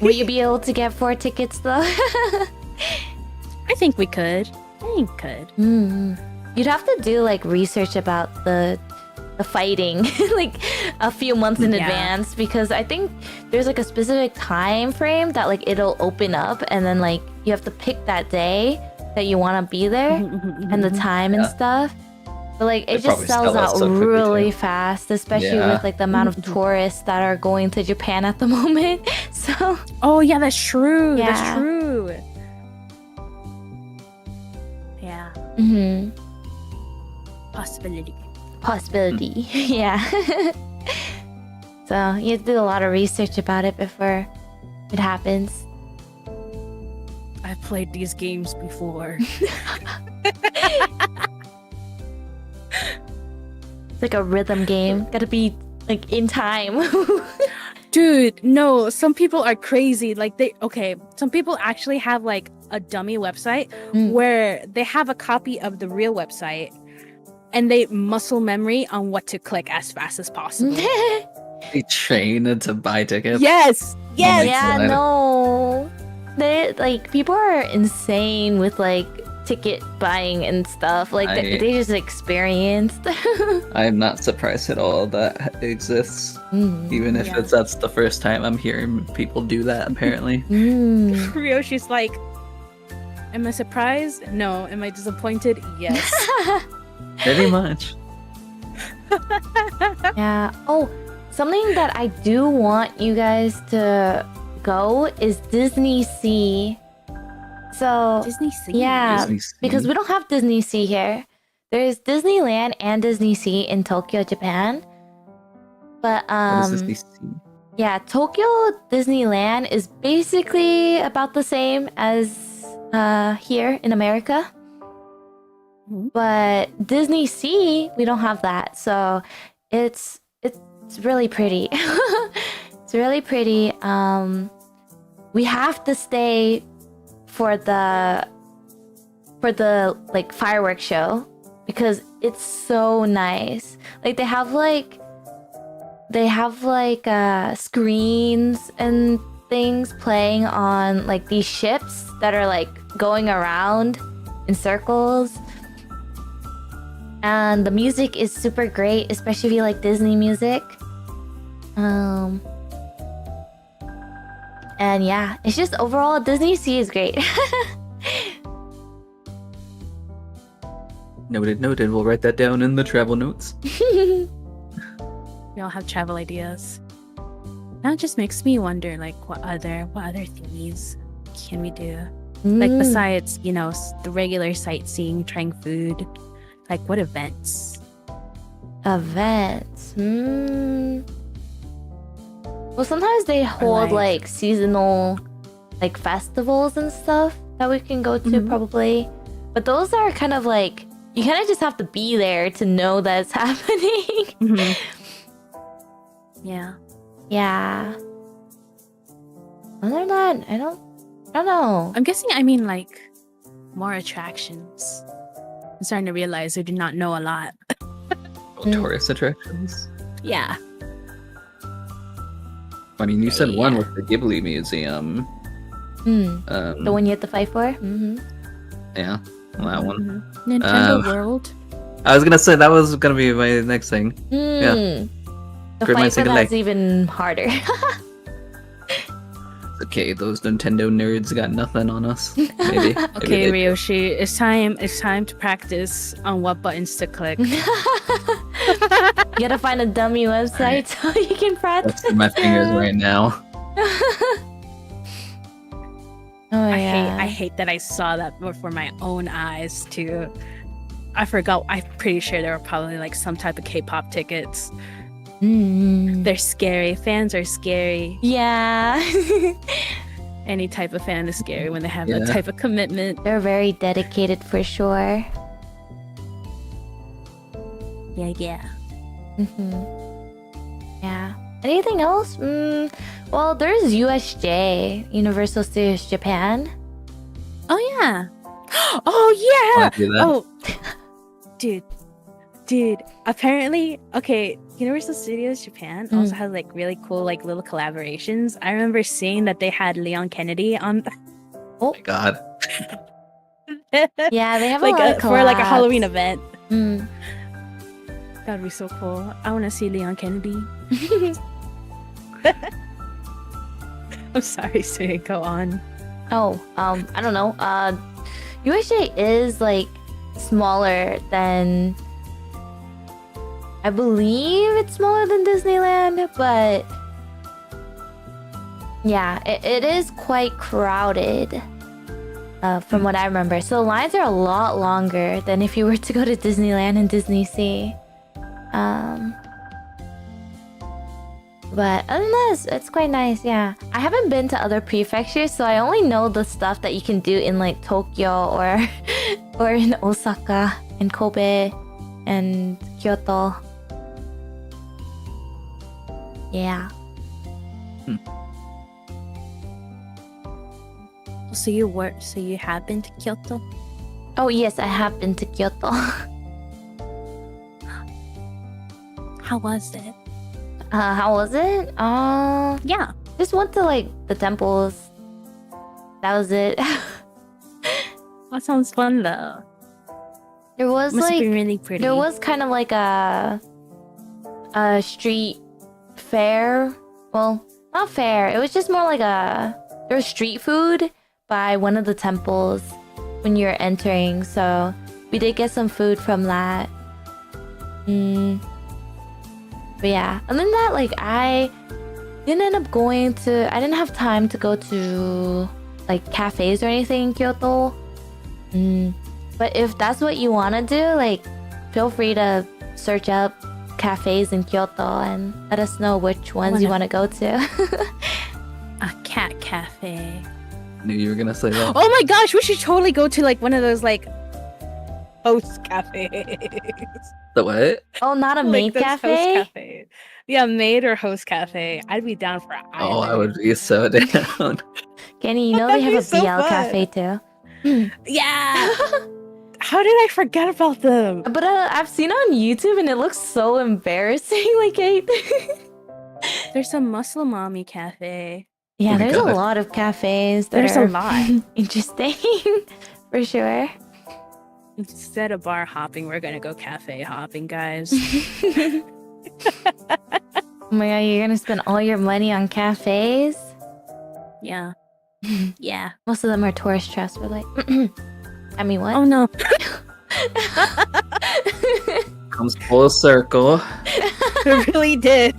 A: Will you be able to get 4 tickets though?
B: I think we could.
A: You'd have to do like research about the fighting like a few months in advance, because I think there's like a specific time frame that like it'll open up, and then like you have to pick that day that you want to be there and the time and stuff. But like it just sells out really fast, especially with like the amount of tourists that are going to Japan at the moment. So
B: oh yeah, that's true.
A: Yeah.
B: That's true. Yeah.
A: Possibility. Yeah. So you have to do a lot of research about it before it happens.
B: I've played these games before.
A: It's like a rhythm game. Gotta be like in time.
B: Dude, no, some people are crazy. Like some people actually have like a dummy website where they have a copy of the real website and they muscle memory on what to click as fast as possible.
C: They train to buy tickets.
B: Yes. Yes.
A: Yeah, no. They like people are insane with like ticket buying and stuff. Like they just experienced.
C: I'm not surprised at all that exists. Even if that's the first time I'm hearing people do that, apparently.
B: Ryoshi's like, am I surprised? No. Am I disappointed? Yes.
C: Pretty much.
A: Yeah. Oh, something that I do want you guys to go is Disney Sea. So
B: Disney Sea.
A: Yeah,
C: Disney Sea.
A: because we don't have Disney Sea here. There's Disneyland and Disney Sea in Tokyo, Japan. But
C: What is Disney Sea?
A: yeah, Tokyo Disneyland is basically about the same as here in America.
B: Mhm.
A: But Disney Sea, we don't have that. So it's really pretty. It's really pretty. We have to stay for the like fireworks show because it's so nice. Like they have screens and things playing on like these ships that are like going around in circles. And the music is super great, especially if you like Disney music. And yeah, it's just overall Disney Sea is great.
C: Noted. We'll write that down in the travel notes.
B: We all have travel ideas. That just makes me wonder, like, what other thingies can we do? Like, besides, the regular sightseeing, trying food, like, what events?
A: Events. Well, sometimes they hold like seasonal, like festivals and stuff that we can go to probably. But those are kind of like you kind of just have to be there to know that it's happening.
B: Yeah.
A: Yeah. Other than that, I don't know.
B: I'm guessing, like, more attractions. I'm starting to realize I do not know a lot.
C: Tourist attractions.
B: Yeah.
C: I mean, you said one with the Ghibli Museum.
A: The one you have to fight for?
C: Yeah, that one.
B: Nintendo World.
C: I was gonna say that was gonna be my next thing. Yeah.
A: The
C: Great
A: fight
C: minds
A: for
C: think
A: that's
C: alike.
A: even harder.
C: Okay, those Nintendo nerds got nothing on us. Maybe.
B: Okay,
C: Maybe they-
B: Ryoshi, it's time to practice on what buttons to click.
A: You gotta find a dummy website so you can practice.
C: That's my fingers right now.
A: Oh,
B: I hate that I saw that before my own eyes too. I forgot. I'm pretty sure there were probably like some type of K-pop tickets. They're scary. Fans are scary.
A: Yeah.
B: Any type of fan is scary when they have
C: Yeah.
B: that type of commitment.
A: They're very dedicated for sure.
B: Yeah.
A: Yeah. Anything else? Well, there's USJ, Universal Studios Japan.
B: Oh yeah. Oh yeah.
C: Wanna do that?
B: Oh, dude. Apparently, okay. Universal Studios Japan also has like really cool like little collaborations. I remember seeing that they had Leon Kennedy on.
C: Oh my god.
A: Yeah, they have
B: like
A: a lot of
B: for like a
A: collabs.
B: Halloween event.
A: Mm.
B: That'd be so cool. I want to see Leon Kennedy. I'm sorry, Sune, go on.
A: Oh, I don't know. USJ is like smaller than. I believe it's smaller than Disneyland, but yeah, it is quite crowded. From what I remember, so the lines are a lot longer than if you were to go to Disneyland and Disney Sea. But other than that, it's quite nice, yeah. I haven't been to other prefectures, so I only know the stuff that you can do in like Tokyo or in Osaka and Kobe and Kyoto. Yeah.
B: So you have been to Kyoto?
A: Oh yes, I have been to Kyoto.
B: How was it?
A: How was it?
B: Yeah.
A: Just went to like the temples. That was it.
B: That sounds fun though.
A: There was
B: Must
A: like
B: be really pretty.
A: there was kind of like a street fair. Well, not fair. It was just more like there was street food by one of the temples when you're entering. So we did get some food from that. But yeah, other than that, like I didn't end up going to. I didn't have time to go to like cafes or anything in Kyoto. But if that's what you want to do, like feel free to search up cafes in Kyoto and let us know which ones you want to go to.
B: A cat cafe.
C: Knew you were gonna say that.
B: Oh my gosh, we should totally go to like one of those like host cafes.
C: The what?
A: Oh, not a maid
B: those
A: cafe?
B: Host cafe. Yeah, maid or host cafe. I'd be down for either.
C: Oh, I would be so down.
A: Kenny, you know they
B: That'd
A: have
B: be
A: a
B: so
A: BL
B: fun.
A: cafe too.
B: Yeah. How did I forget about them?
A: But I've seen on YouTube and it looks so embarrassing. Like,
B: There's a Muslim mommy cafe.
A: yeah,
C: my
A: there's
C: God.
A: a lot of cafes that
B: There's
A: are
B: a lot.
A: interesting for sure.
B: Instead of bar hopping, we're gonna go cafe hopping, guys.
A: Oh my god, you're gonna spend all your money on cafes?
B: Yeah. Yeah.
A: Most of them are tourist traps. We're like, I mean, what?
B: Oh no.
C: Comes full circle.
B: It really did.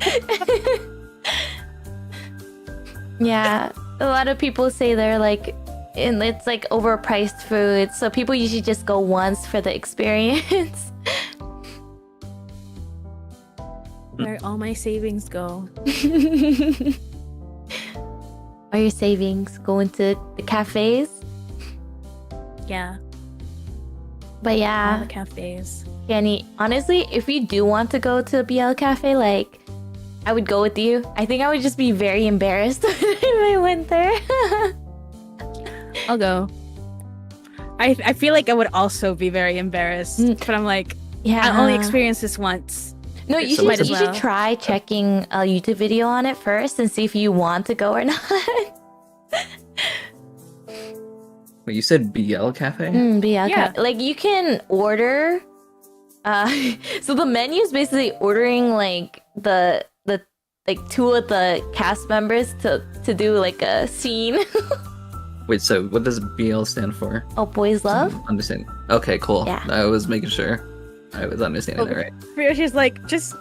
A: Yeah, a lot of people say they're like, and it's like overpriced food, so people usually just go once for the experience.
B: Where all my savings go.
A: Are your savings going to the cafes?
B: Yeah.
A: But
B: All
A: yeah,
B: the cafes.
A: Kenny, honestly, if you do want to go to a BL cafe, like, I would go with you. I think I would just be very embarrassed if I went there.
B: I'll go. I feel like I would also be very embarrassed, but I'm like,
A: Yeah.
B: I only experienced this once.
A: No, you
C: So
A: should,
C: might as
A: you should
B: well.
A: try checking a YouTube video on it first and see if you want to go or not.
C: Wait, you said BL Cafe?
A: BL
B: Yeah.
A: cafe. Like, you can order. So the menu is basically ordering like the like two of the cast members to do like a scene.
C: Wait, so what does BL stand for?
A: Oh, boys love.
C: Understand. Okay, cool.
A: Yeah.
C: I was making sure I was understanding that right.
B: She's like, just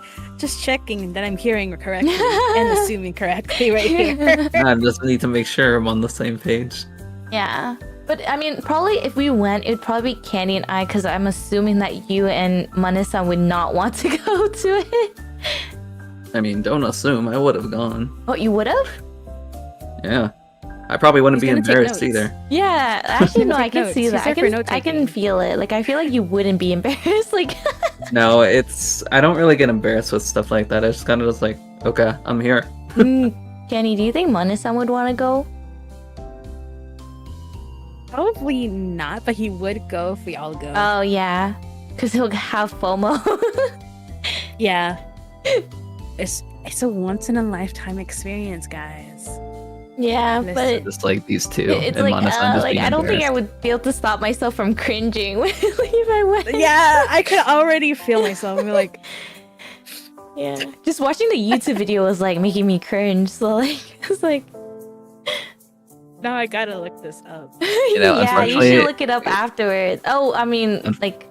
B: checking that I'm hearing correctly and assuming correctly right here.
C: I just need to make sure I'm on the same page.
A: Yeah. But I mean, probably if we went, it'd probably be Candy and I, because I'm assuming that you and Mane-san would not want to go to it.
C: I mean, don't assume I would have gone.
A: Oh, you would have?
C: Yeah. I probably wouldn't
B: He's
C: be
B: gonna take
C: embarrassed
B: notes.
C: either.
A: Yeah, actually, no, I
B: Take
A: can
B: notes.
A: see
B: He's
A: that.
B: there for
A: I
B: note-taking.
A: can feel it. Like, I feel like you wouldn't be embarrassed. Like,
C: No, I don't really get embarrassed with stuff like that. I just kind of just like, okay, I'm here.
A: Kenny, do you think Mane-san would want to go?
B: Probably not, but he would go if we all go.
A: Oh, yeah. Because he'll have FOMO.
B: Yeah. It's a once in a lifetime experience, guys.
A: Yeah,
B: Listen.
A: but
C: Just like these two.
A: it's
C: and
A: like,
C: Mana-san just
A: like
C: being
A: I don't think I
C: embarrassed.
A: would be able to stop myself from cringing if I went.
B: Yeah, I could already feel myself. I'm like,
A: Yeah. Just watching the YouTube video was like making me cringe. So like, it's like,
B: now I gotta look this up.
C: know,
A: yeah, you
C: unfortunately-
A: should look it up afterwards. Oh, I mean, like,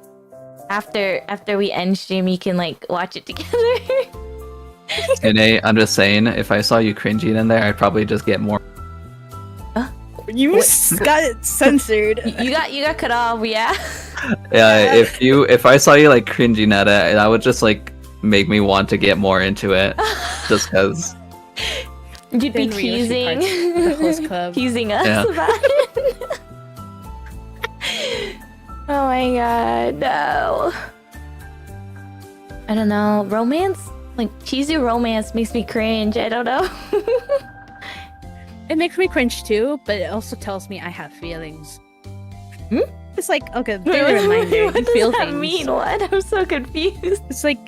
A: after we end stream, you can like watch it together.
C: And I'm just saying, if I saw you cringing in there, I'd probably just get more.
B: You got it censored.
A: you got cut off, yeah.
C: Yeah, if I saw you like cringing at it, that would just like make me want to get more into it, just because.
A: You'd be
B: Then Ryoshi parts the host club.
A: teasing us
C: Yeah.
A: about it. Oh my god, no. I don't know. Romance, like cheesy romance, makes me cringe. I don't know.
B: It makes me cringe too, but it also tells me I have feelings. It's like, okay, daily reminder.
A: What
B: You
A: does
B: feel
A: that
B: things.
A: mean? What? I'm so confused.
B: It's like,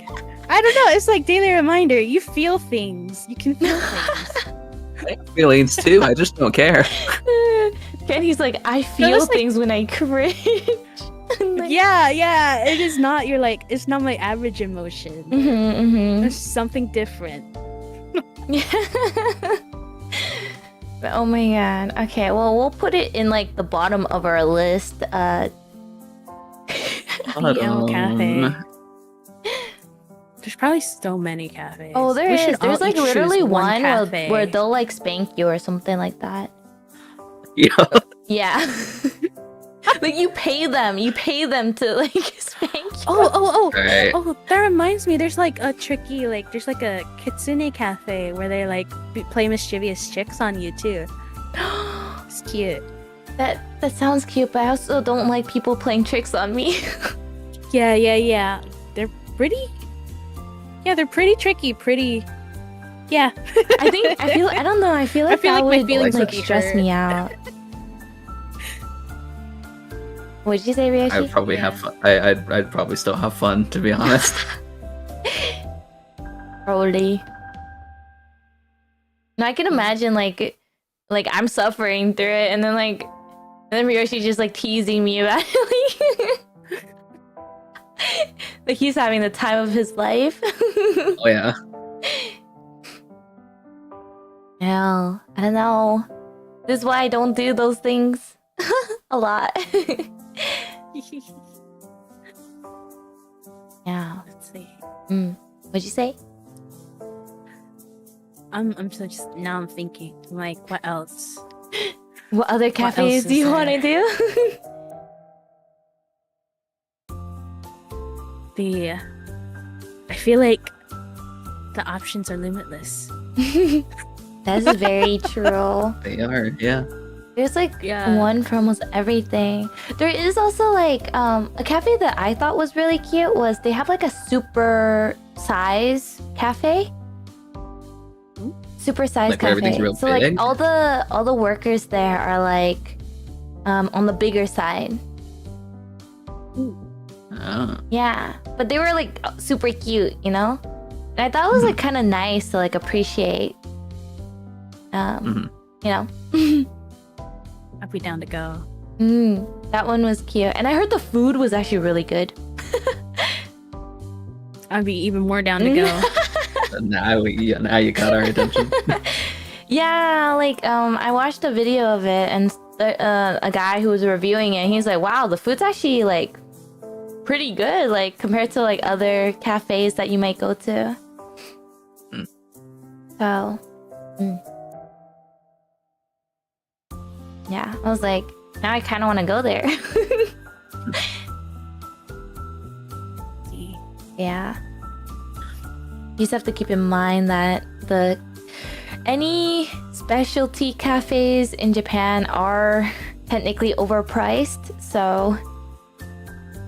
B: I don't know. It's like daily reminder. You feel things. You can feel things.
C: I have feelings too. I just don't care.
A: Kenny's like, I feel
B: it's like-
A: things when I cringe. I'm like,
B: Yeah. It is not your like. It's not my average emotion.
A: mhm.
B: There's something different.
A: Oh my god. Okay, well, we'll put it in like the bottom of our list.
B: BL Cafe. There's probably so many cafes.
A: Oh, there
B: We
A: is.
B: should all
A: There's like
B: choose
A: literally one
B: cafe.
A: where they'll like spank you or something like that.
C: Yeah.
A: Yeah. Like you pay them to like spank you.
B: Oh,
C: Right.
B: oh, that reminds me. There's like a tricky, like, there's like a kitsune cafe where they like play mischievous chicks on you too. It's cute.
A: That sounds cute, but I also don't like people playing tricks on me.
B: Yeah. They're pretty. Yeah, they're pretty tricky. Pretty. Yeah.
A: I don't know. I feel like
B: feel
A: that
B: like my
A: would
B: feelings
C: would
A: like
B: be
A: stress
B: hurt.
A: me out. What'd you say, Ryoshi?
C: I'd probably have fun. I'd probably still have fun, to be honest.
A: Probably. No, I can imagine like I'm suffering through it, and then Ryoshi just like teasing me about it, like he's having the time of his life.
C: Oh yeah.
A: Yeah, I don't know. This is why I don't do those things a lot. Yeah.
B: Let's see.
A: What'd you say?
B: I'm so just now. I'm thinking like, what else?
A: What other cafes do
B: is
A: you want to
B: there?
A: do?
B: I feel like the options are limitless.
A: That is very true.
C: They are, yeah.
A: There's like
B: Yeah.
A: one for almost everything. There is also like a cafe that I thought was really cute was they have like a super size cafe. Super size
C: Like where everything's
A: cafe.
C: real
A: So like
C: big?
A: all the workers there are like on the bigger side.
C: Oh.
A: Yeah. But they were like super cute, you know? And I thought it was like kind of nice to like appreciate. You know?
B: I'd be down to go.
A: That one was cute. And I heard the food was actually really good.
B: I'd be even more down to go.
C: Now you got our attention.
A: Yeah, like I watched a video of it and a guy who was reviewing it, he's like, wow, the food's actually like pretty good, like compared to like other cafes that you might go to. So yeah, I was like, now I kind of want to go there. Yeah. You just have to keep in mind that any specialty cafes in Japan are technically overpriced. So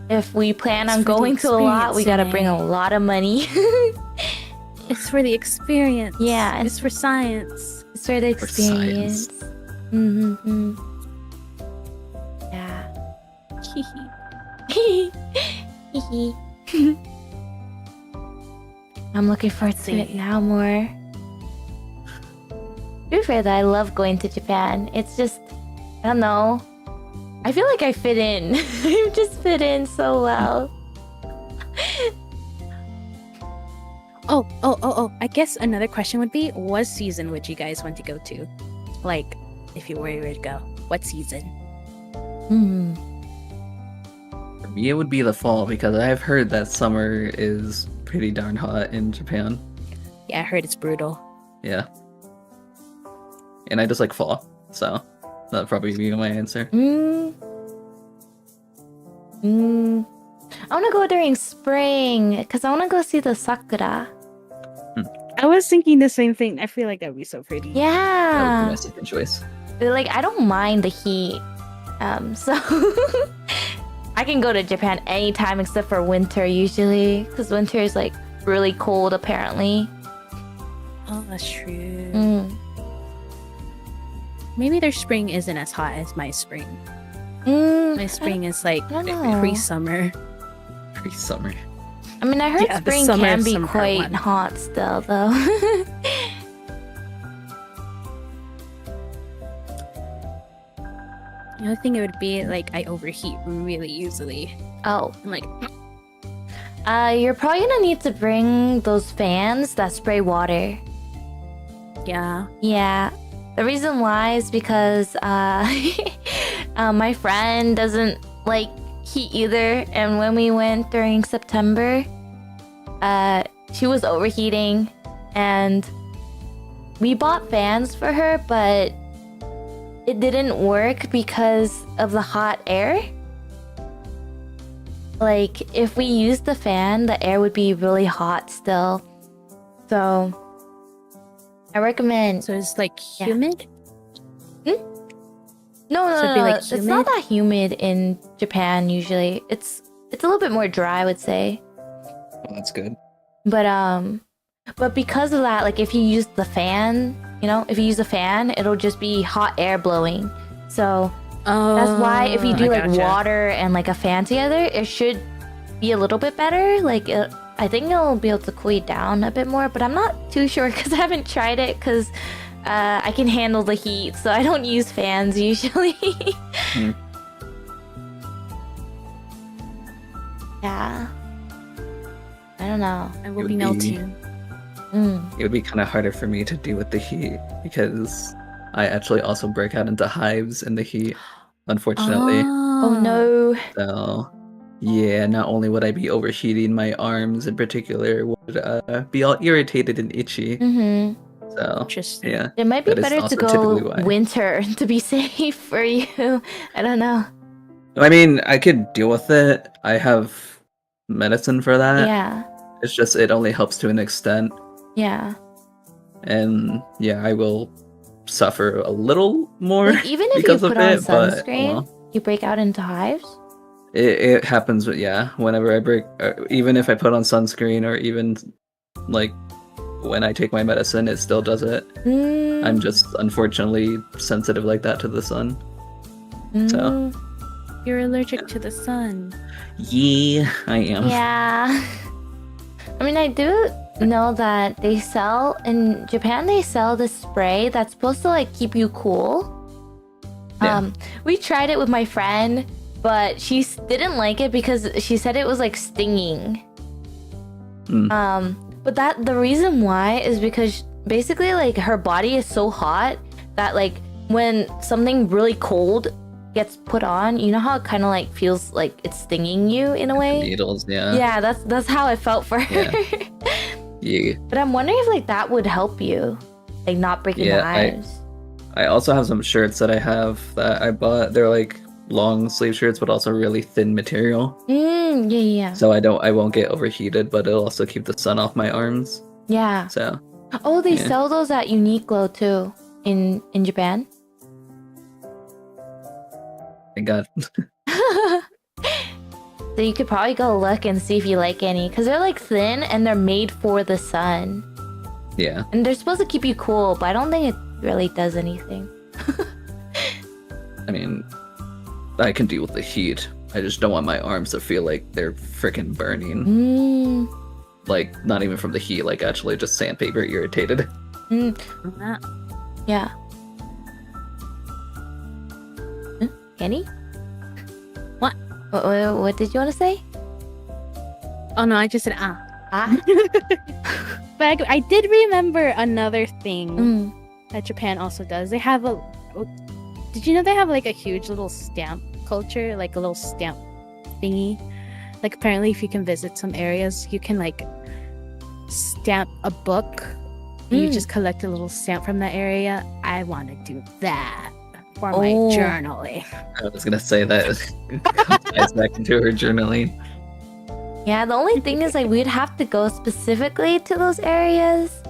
A: if we plan on
B: for the
A: going to a lot, we gotta
B: experience,
A: bring a lot of money.
B: It's for the experience.
A: Yeah,
B: It's for science.
A: it's for the
C: For
A: experience.
C: science.
A: Yeah. I'm looking forward to it now more. To be fair, that I love going to Japan. It's just, I don't know. I feel like I fit in. I just fit in so well.
B: Oh. I guess another question would be, what season would you guys want to go to? Like, if you were to go, what season?
C: For me, it would be the fall because I've heard that summer is pretty darn hot in Japan.
B: Yeah, I heard it's brutal.
C: Yeah. And I just like fall, so that'd probably be my answer.
A: I want to go during spring because I want to go see the sakura.
B: I was thinking the same thing. I feel like that would be so pretty.
C: That would be
A: Yeah.
C: my second choice.
A: Like, I don't mind the heat. So I can go to Japan anytime except for winter usually, because winter is like really cold apparently.
B: Oh, that's true. Maybe their spring isn't as hot as my spring. My spring is like
A: I don't know.
B: pre-summer.
C: Pre-summer.
A: I mean, I heard
B: Yeah, the
A: spring
B: summer
A: can
B: is
A: be
B: summer
A: quite
B: one.
A: hot still, though.
B: The only thing it would be like I overheat really easily.
A: Oh,
B: I'm like,
A: you're probably gonna need to bring those fans that spray water.
B: yeah.
A: Yeah. The reason why is because my friend doesn't like heat either, and when we went during September, she was overheating, and we bought fans for her, but it didn't work because of the hot air. Like, if we used the fan, the air would be really hot still. So I recommend.
B: So it's like
A: Yeah.
B: humid.
A: No,
B: So it'd be, like,
A: it's not
B: humid?
A: that humid in Japan usually. It's it's a little bit more dry, I would say.
C: Well, that's good.
A: But because of that, like if you use the fan, if you use a fan, it'll just be hot air blowing. So that's why if you do like water and like a fan together, it should be a little bit better. Like I think it'll be able to cool you down a bit more, but I'm not too sure because I haven't tried it because I can handle the heat, so I don't use fans usually. Yeah. I don't know.
B: I will be melting.
C: It would be kind of harder for me to deal with the heat because I actually also break out into hives in the heat, unfortunately.
A: Oh no.
C: So, yeah, not only would I be overheating, my arms in particular would be all irritated and itchy. So,
B: Interesting.
C: yeah.
A: It might be
C: that is
A: better to
C: also
A: go
C: typically why.
A: winter to be safe for you. I don't know.
C: I mean, I could deal with it. I have medicine for that.
A: Yeah.
C: It's just, it only helps to an extent.
A: Yeah.
C: And yeah, I will suffer a little more
A: Like, even if you
C: because
A: put
C: of
A: on
C: it, but
A: sunscreen, you break out into hives?
C: it happens, whenever I break, even if I put on sunscreen or even like when I take my medicine, it still does it. I'm just unfortunately sensitive like that to the sun. So
B: You're allergic to the sun.
C: yeah, I am.
A: Yeah. I mean, I do know that they sell in Japan. They sell this spray that's supposed to like keep you cool.
C: Yeah.
A: We tried it with my friend, but she didn't like it because she said it was like stinging. But the reason why is because basically like her body is so hot that like when something really cold gets put on, you know how it kind of like feels like it's stinging you in a way?
C: Needles, yeah.
A: Yeah, that's how I felt for her.
C: Yeah.
A: But I'm wondering if like that would help you, like not breaking the hives.
C: I also have some shirts that I have that I bought. They're like long sleeve shirts, but also really thin material.
A: Yeah.
C: So I won't get overheated, but it'll also keep the sun off my arms.
A: Yeah.
C: So.
A: Oh, they sell those at Uniqlo too in Japan.
C: Thank God.
A: So you could probably go look and see if you like any, because they're like thin and they're made for the sun.
C: Yeah.
A: And they're supposed to keep you cool, but I don't think it really does anything.
C: I mean, I can deal with the heat. I just don't want my arms to feel like they're freaking burning. Like, not even from the heat, like actually just sandpaper irritated.
A: Yeah. Kenny?
B: What?
A: What did you want to say?
B: Oh no, I just said But I did remember another thing that Japan also does. They have did you know they have like a huge little stamp culture, like a little stamp thingy? Like apparently if you can visit some areas, you can like stamp a book. You just collect a little stamp from that area. I want to do that for my journaling.
C: I was gonna say that ties back into her journaling.
A: Yeah, the only thing is like we'd have to go specifically to those areas.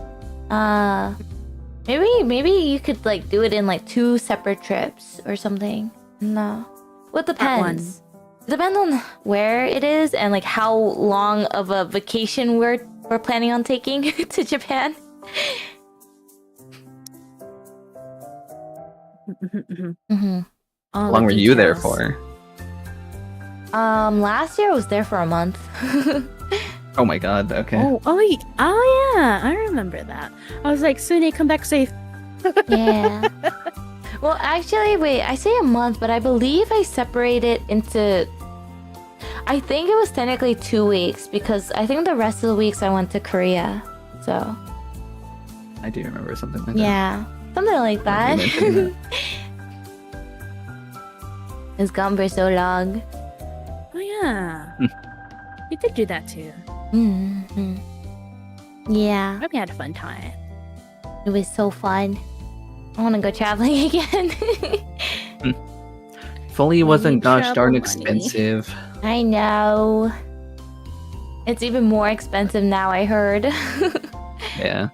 A: Maybe you could like do it in like 2 separate trips or something. No. Well, it depends. It depends on where it is and like how long of a vacation we're planning on taking to Japan.
C: How long were you there for?
A: Last year I was there for a month.
C: Oh my god, okay.
B: Oh yeah, I remember that. I was like, Sune, come back safe.
A: Yeah. Well, actually, wait, I say a month, but I believe I separated into... I think it was technically 2 weeks, because I think the rest of the weeks I went to Korea, so...
C: I do remember something like that.
A: Yeah, something like that. It's gone for so long.
B: Oh yeah. You did do that too.
A: Yeah.
B: Hope you had a fun time.
A: It was so fun. I want to go traveling again.
C: If only it wasn't gosh
B: travel
C: darn
B: money.
C: expensive.
A: I know. It's even more expensive now, I heard.
C: Yeah.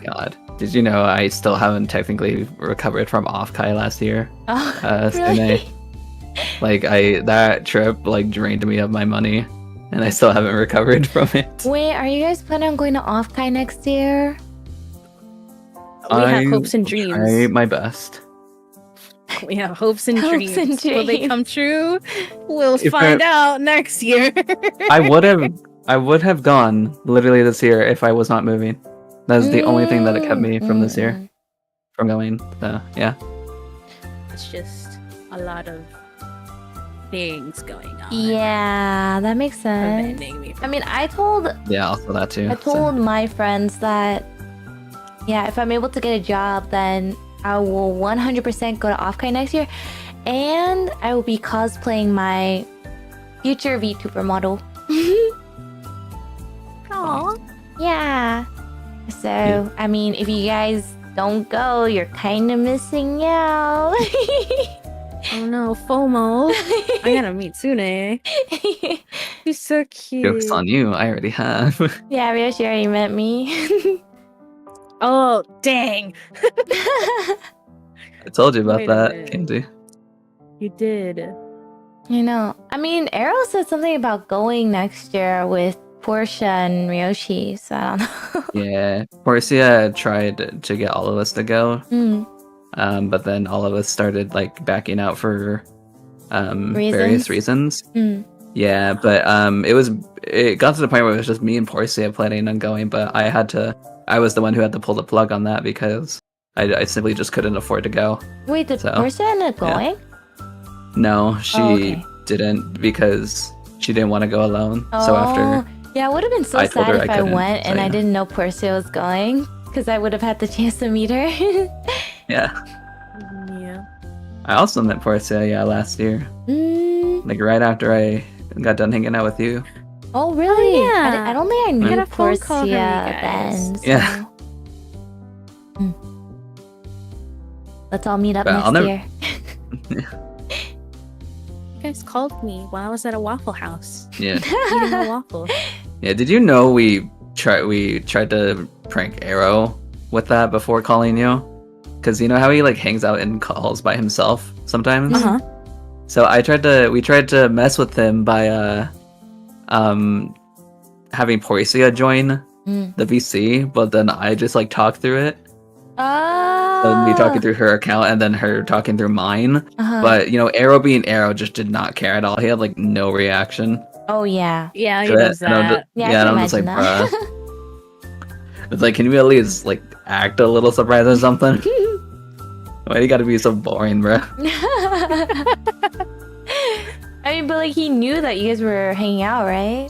C: God. Did you know I still haven't technically recovered from off-Kai last year?
A: Oh,
C: Sune.
A: really?
C: Like that trip like drained me of my money, and I still haven't recovered from it.
A: Wait, are you guys planning on going to Off-Kai next year?
B: We have hopes and
C: will
B: dreams.
C: Try my best.
B: We have hopes and
A: Hopes
B: dreams.
A: and
B: Will they
A: dreams.
B: come true? We'll
C: If
B: find out next year.
C: I would have gone literally this year if I was not moving. That was the only thing that kept me from this year from going. So yeah.
B: It's just a lot of things going on.
A: Yeah, that makes sense.
B: Preventing me from
A: I mean, I told
C: Yeah, also that too.
A: I told my friends that, yeah, if I'm able to get a job, then I will 100% go to Off-Kai next year, and I will be cosplaying my future VTuber model.
B: Aww.
A: Yeah. So, I mean, if you guys don't go, you're kind of missing out.
B: Oh no, FOMO. I gotta meet Sune. He's so cute.
C: Joke's on you. I already have.
A: Yeah, Ryoshi already met me.
B: Oh, dang.
C: I told you about
B: Wait a
C: that,
B: minute.
C: Candy.
B: You did.
A: You know, I mean, Arrow said something about going next year with Portia and Ryoshi, so I don't know.
C: Yeah, Porcia tried to get all of us to go,
A: Hmm.
C: but then all of us started like backing out for various reasons.
A: Hmm.
C: Yeah, but it got to the point where it was just me and Porcia planning on going, but I was the one who had to pull the plug on that because I simply just couldn't afford to go.
A: Wait, did
C: So,
A: Portia end up
C: yeah.
A: going?
C: No, she
A: okay.
C: didn't because she didn't want to go alone. So after
A: Yeah, it would have been so
C: I told
A: sad
C: her
A: if
C: I
A: I
C: couldn't,
A: went
C: so
A: and I
C: yeah.
A: didn't know Portia was going, because I would have had the chance to meet her.
C: yeah,
B: Yeah.
C: I also met Porcia last year, like right after I got done hanging out with you.
A: Oh, really?
B: Oh, yeah.
A: I don't think I knew
B: Get a phone call from you
A: Portia
B: guys.
A: then. So.
C: Yeah.
A: Let's all meet up
C: But I'll
A: next
C: never-
A: year.
B: You guys called me while I was at a Waffle House
C: Yeah,
B: eating a waffle.
C: yeah. Did you know we tried to prank Arrow with that before calling you? Because you know how he like hangs out in calls by himself sometimes.
B: Uh-huh.
C: So we tried to mess with him by having Porcia join the VC, but then I just like talked through it. So me talking through her account and then her talking through mine.
A: Uh-huh.
C: But you know, Arrow being Arrow just did not care at all. He had like no reaction.
A: Oh, yeah.
B: Yeah, he
C: to
B: does
C: it. And I'm
B: that.
C: just,
A: Yeah, I
C: yeah,
A: can
C: and I'm just like,
A: imagine
C: bruh. It's like, can you at least like act a little surprised or something? Why you gotta be so boring, bruh?
A: I mean, but like he knew that you guys were hanging out, right?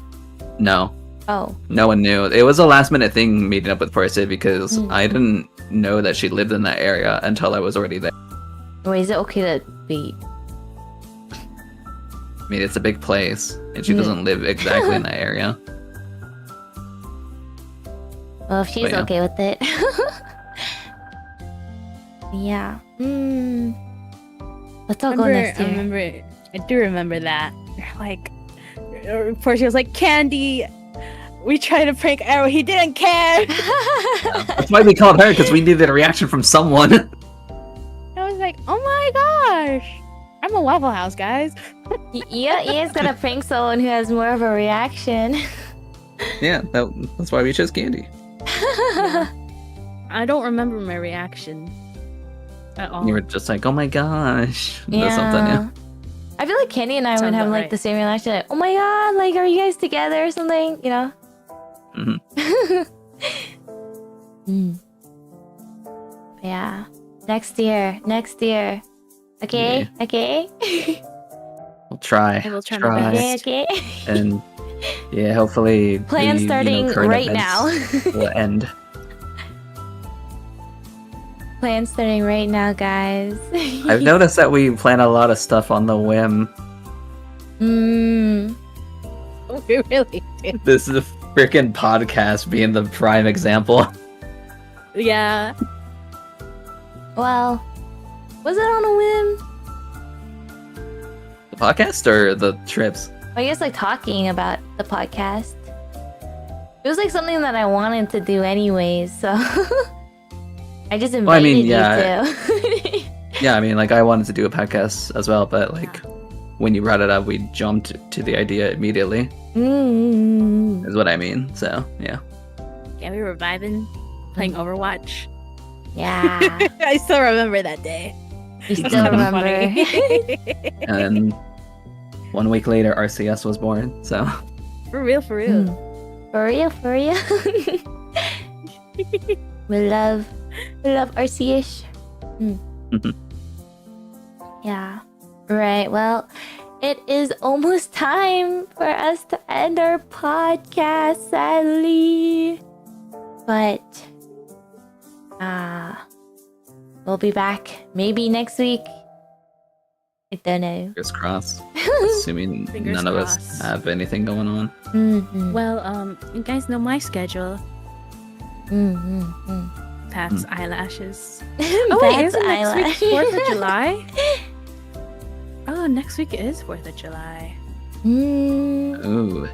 C: No,
A: Oh.
C: no one knew. It was a last minute thing meeting up with Portia because
A: Mm.
C: I didn't know that she lived in that area until I was already there.
A: Wait, is it okay to be?
C: I mean, it's a big place, and she
A: Yeah.
C: doesn't live exactly in that area.
A: Well, if she's
C: But yeah.
A: okay with it. Yeah. Let's all go next year.
B: I do remember that. Like, Portia was like, Candy, we tried to prank Arrow. He didn't care.
C: That's why we called her, because we needed a reaction from someone.
B: I was like, oh my gosh. I'm a Waffle House, guys.
A: Yeah, you guys gotta prank someone who has more of a reaction.
C: Yeah, that's why we chose Candy.
B: I don't remember my reaction at all.
C: You were just like, oh my gosh. Or something, yeah.
A: I feel like Kenny and I would
B: Sounds
A: have
B: about
A: like
B: right.
A: the same reaction. Like, oh my god, like, are you guys together or something? You know? Yeah. Next year. Okay?
C: Yeah.
A: Okay?
C: We'll try.
B: I will try my best.
A: Okay?
C: And yeah, hopefully
A: Plan starting
C: current
A: right
C: events
A: now.
C: will end.
A: Plan starting right now, guys.
C: I've noticed that we plan a lot of stuff on the whim.
B: We really do.
C: This is a freaking podcast being the prime example.
B: Yeah.
A: Well, was it on a whim?
C: The podcast or the trips?
A: I guess like talking about the podcast. It was like something that I wanted to do anyways, so I just invited
C: Well, I mean,
A: you
C: yeah.
A: to.
C: Yeah, I mean, like I wanted to do a podcast as well, but like when you brought it up, we jumped to the idea immediately. Is what I mean. So yeah.
B: Yeah, we were vibing, playing Overwatch.
A: Yeah.
B: I still remember that day.
A: You still remember.
C: And then 1 week later, RCS was born. So
B: For real.
A: For real. we love RC-ish. Yeah. Right. Well, it is almost time for us to end our podcast, sadly. But we'll be back maybe next week. I don't know.
C: fingers crossed. Assuming
B: Fingers
C: none of us
B: crossed.
C: have anything going on.
B: Well, you guys know my schedule. Pat's eyelashes. Oh, wait,
A: That's
B: isn't next week
A: eyelash.
B: 4th of July? Oh, next week is 4th of July.
C: Ooh.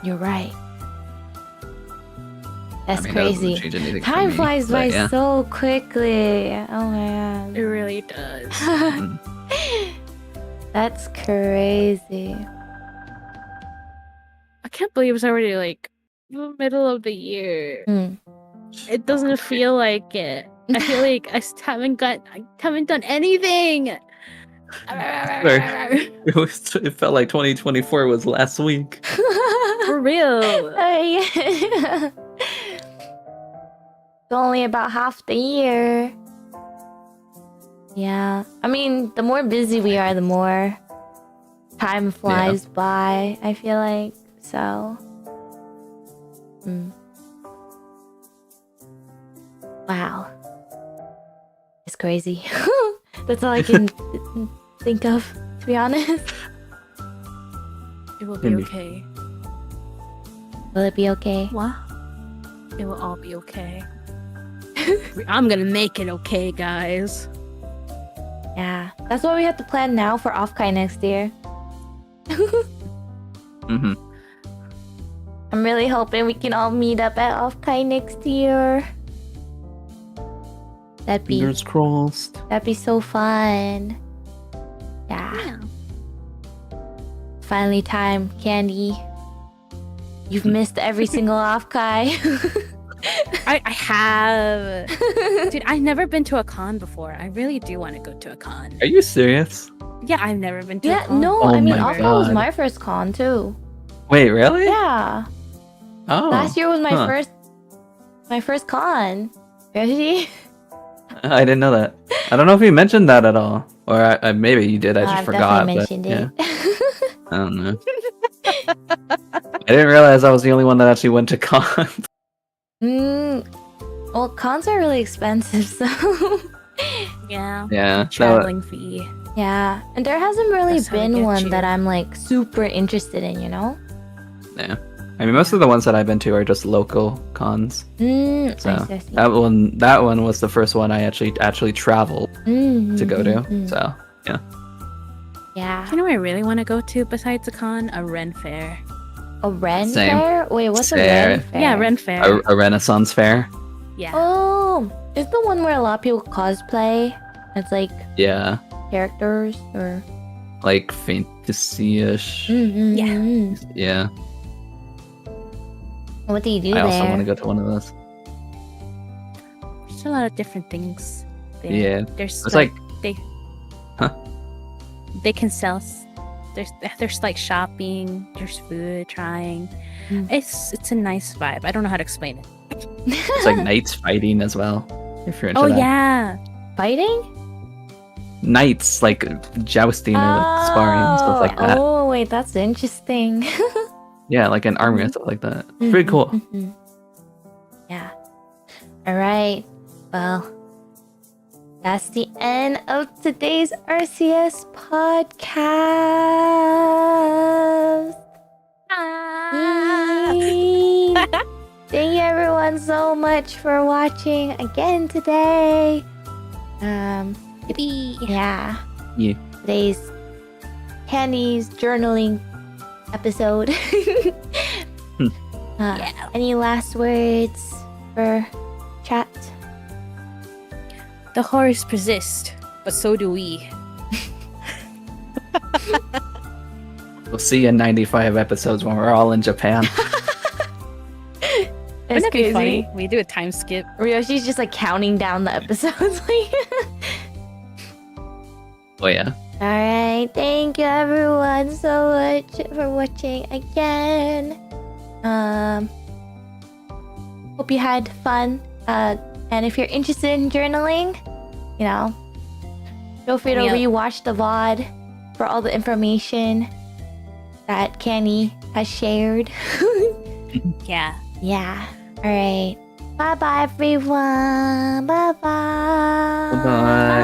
A: You're right. That's
C: I mean, that doesn't
A: crazy.
C: change anything for
A: Time
C: me,
A: flies
C: but
A: by
C: yeah.
A: so quickly. Oh my
B: It really does.
A: god. That's crazy.
B: I can't believe it's already like the middle of the year. It doesn't feel like it. I feel like I haven't done anything.
C: It felt like 2024 was last week.
B: For real.
A: It's only about half the year. Yeah. I mean, the more busy we are, the more time flies by, I feel like. So. Wow. It's crazy. That's all I can think of, to be honest.
B: It will be
C: Maybe.
B: okay.
A: Will it be okay?
B: What? It will all be okay. I'm gonna make it okay, guys.
A: Yeah. That's what we have to plan now for Offkai next year.
C: Mm-hmm.
A: I'm really hoping we can all meet up at Offkai next year. That'd be
C: crossed.
A: so fun. Yeah. Finally time, Candy. You've missed every single Offkai.
B: I have. Dude, I've never been to a con before. I really do want to go to a con.
C: Are you serious?
B: Yeah, I've never been to a
A: Yeah,
B: con.
A: no,
C: Oh
A: I mean
C: my
A: Offkai was
C: God.
A: my first con too.
C: Wait, really?
A: Yeah.
C: Oh.
A: Last year was my
C: huh.
A: first con. Really?
C: I didn't know that. I don't know if you mentioned that at all, or maybe you did. I just
A: I've
C: forgot.
A: definitely
C: But,
A: mentioned
C: yeah,
A: it.
C: I don't know. I didn't realize I was the only one that actually went to cons.
A: Well, cons are really expensive, so
B: Yeah.
C: Yeah,
B: Traveling fee.
A: yeah. And there hasn't really
B: That's how they
A: been
B: get
A: one
B: you.
A: that I'm like super interested in, you know?
C: yeah. I mean, most of the ones that I've been to are just local cons. So
A: I see.
C: that one was the first one I actually traveled to go to. So
A: Yeah.
B: You know what I really want to go to besides a con? A Ren Fair.
A: A Ren
C: Same.
A: fair? Wait, what's a
C: Fair.
A: Ren fair?
B: Yeah, Ren Fair.
C: a Renaissance fair.
B: Yeah.
A: Oh, it's the one where a lot of people cosplay. It's like
C: Yeah,
A: characters or.
C: like fantasy-ish.
A: Yeah.
C: Yeah.
A: What do you do
C: I also want to
A: there?
C: go to one of those.
B: There's a lot of different things there.
C: Yeah.
B: There's
C: It's like
B: they
C: Huh?
B: they can sell there's like shopping, there's food, trying. It's a nice vibe. I don't know how to explain it.
C: it's like knights fighting as well. If you're into
B: Oh
C: that.
B: yeah.
A: Fighting?
C: Knights, like jousting or like sparring and stuff like that.
A: Oh, wait, that's interesting.
C: Yeah, like an armor and stuff like that. Pretty cool.
A: Yeah. All right. Well, that's the end of today's RCS podcast. Yay. Thank you everyone so much for watching again today.
B: Yippee.
A: Yeah.
C: Yeah.
A: Today's Candy's journaling episode.
B: Yeah.
A: Any last words for chat?
B: The horrors persist, but so do we.
C: We'll see you in 95 episodes when we're all in Japan.
A: It's
B: Wouldn't that be
A: crazy.
B: funny? We do a time skip.
A: Ryoshi's just like counting down the episodes. Like,
C: Oh yeah.
A: all right, thank you everyone so much for watching again. Hope you had fun. And if you're interested in journaling, you know, feel free to
B: Yeah.
A: rewatch the VOD for all the information that Kenny has shared.
B: Yeah.
A: Yeah. All right. Bye bye, everyone. Bye bye.
C: Bye-bye.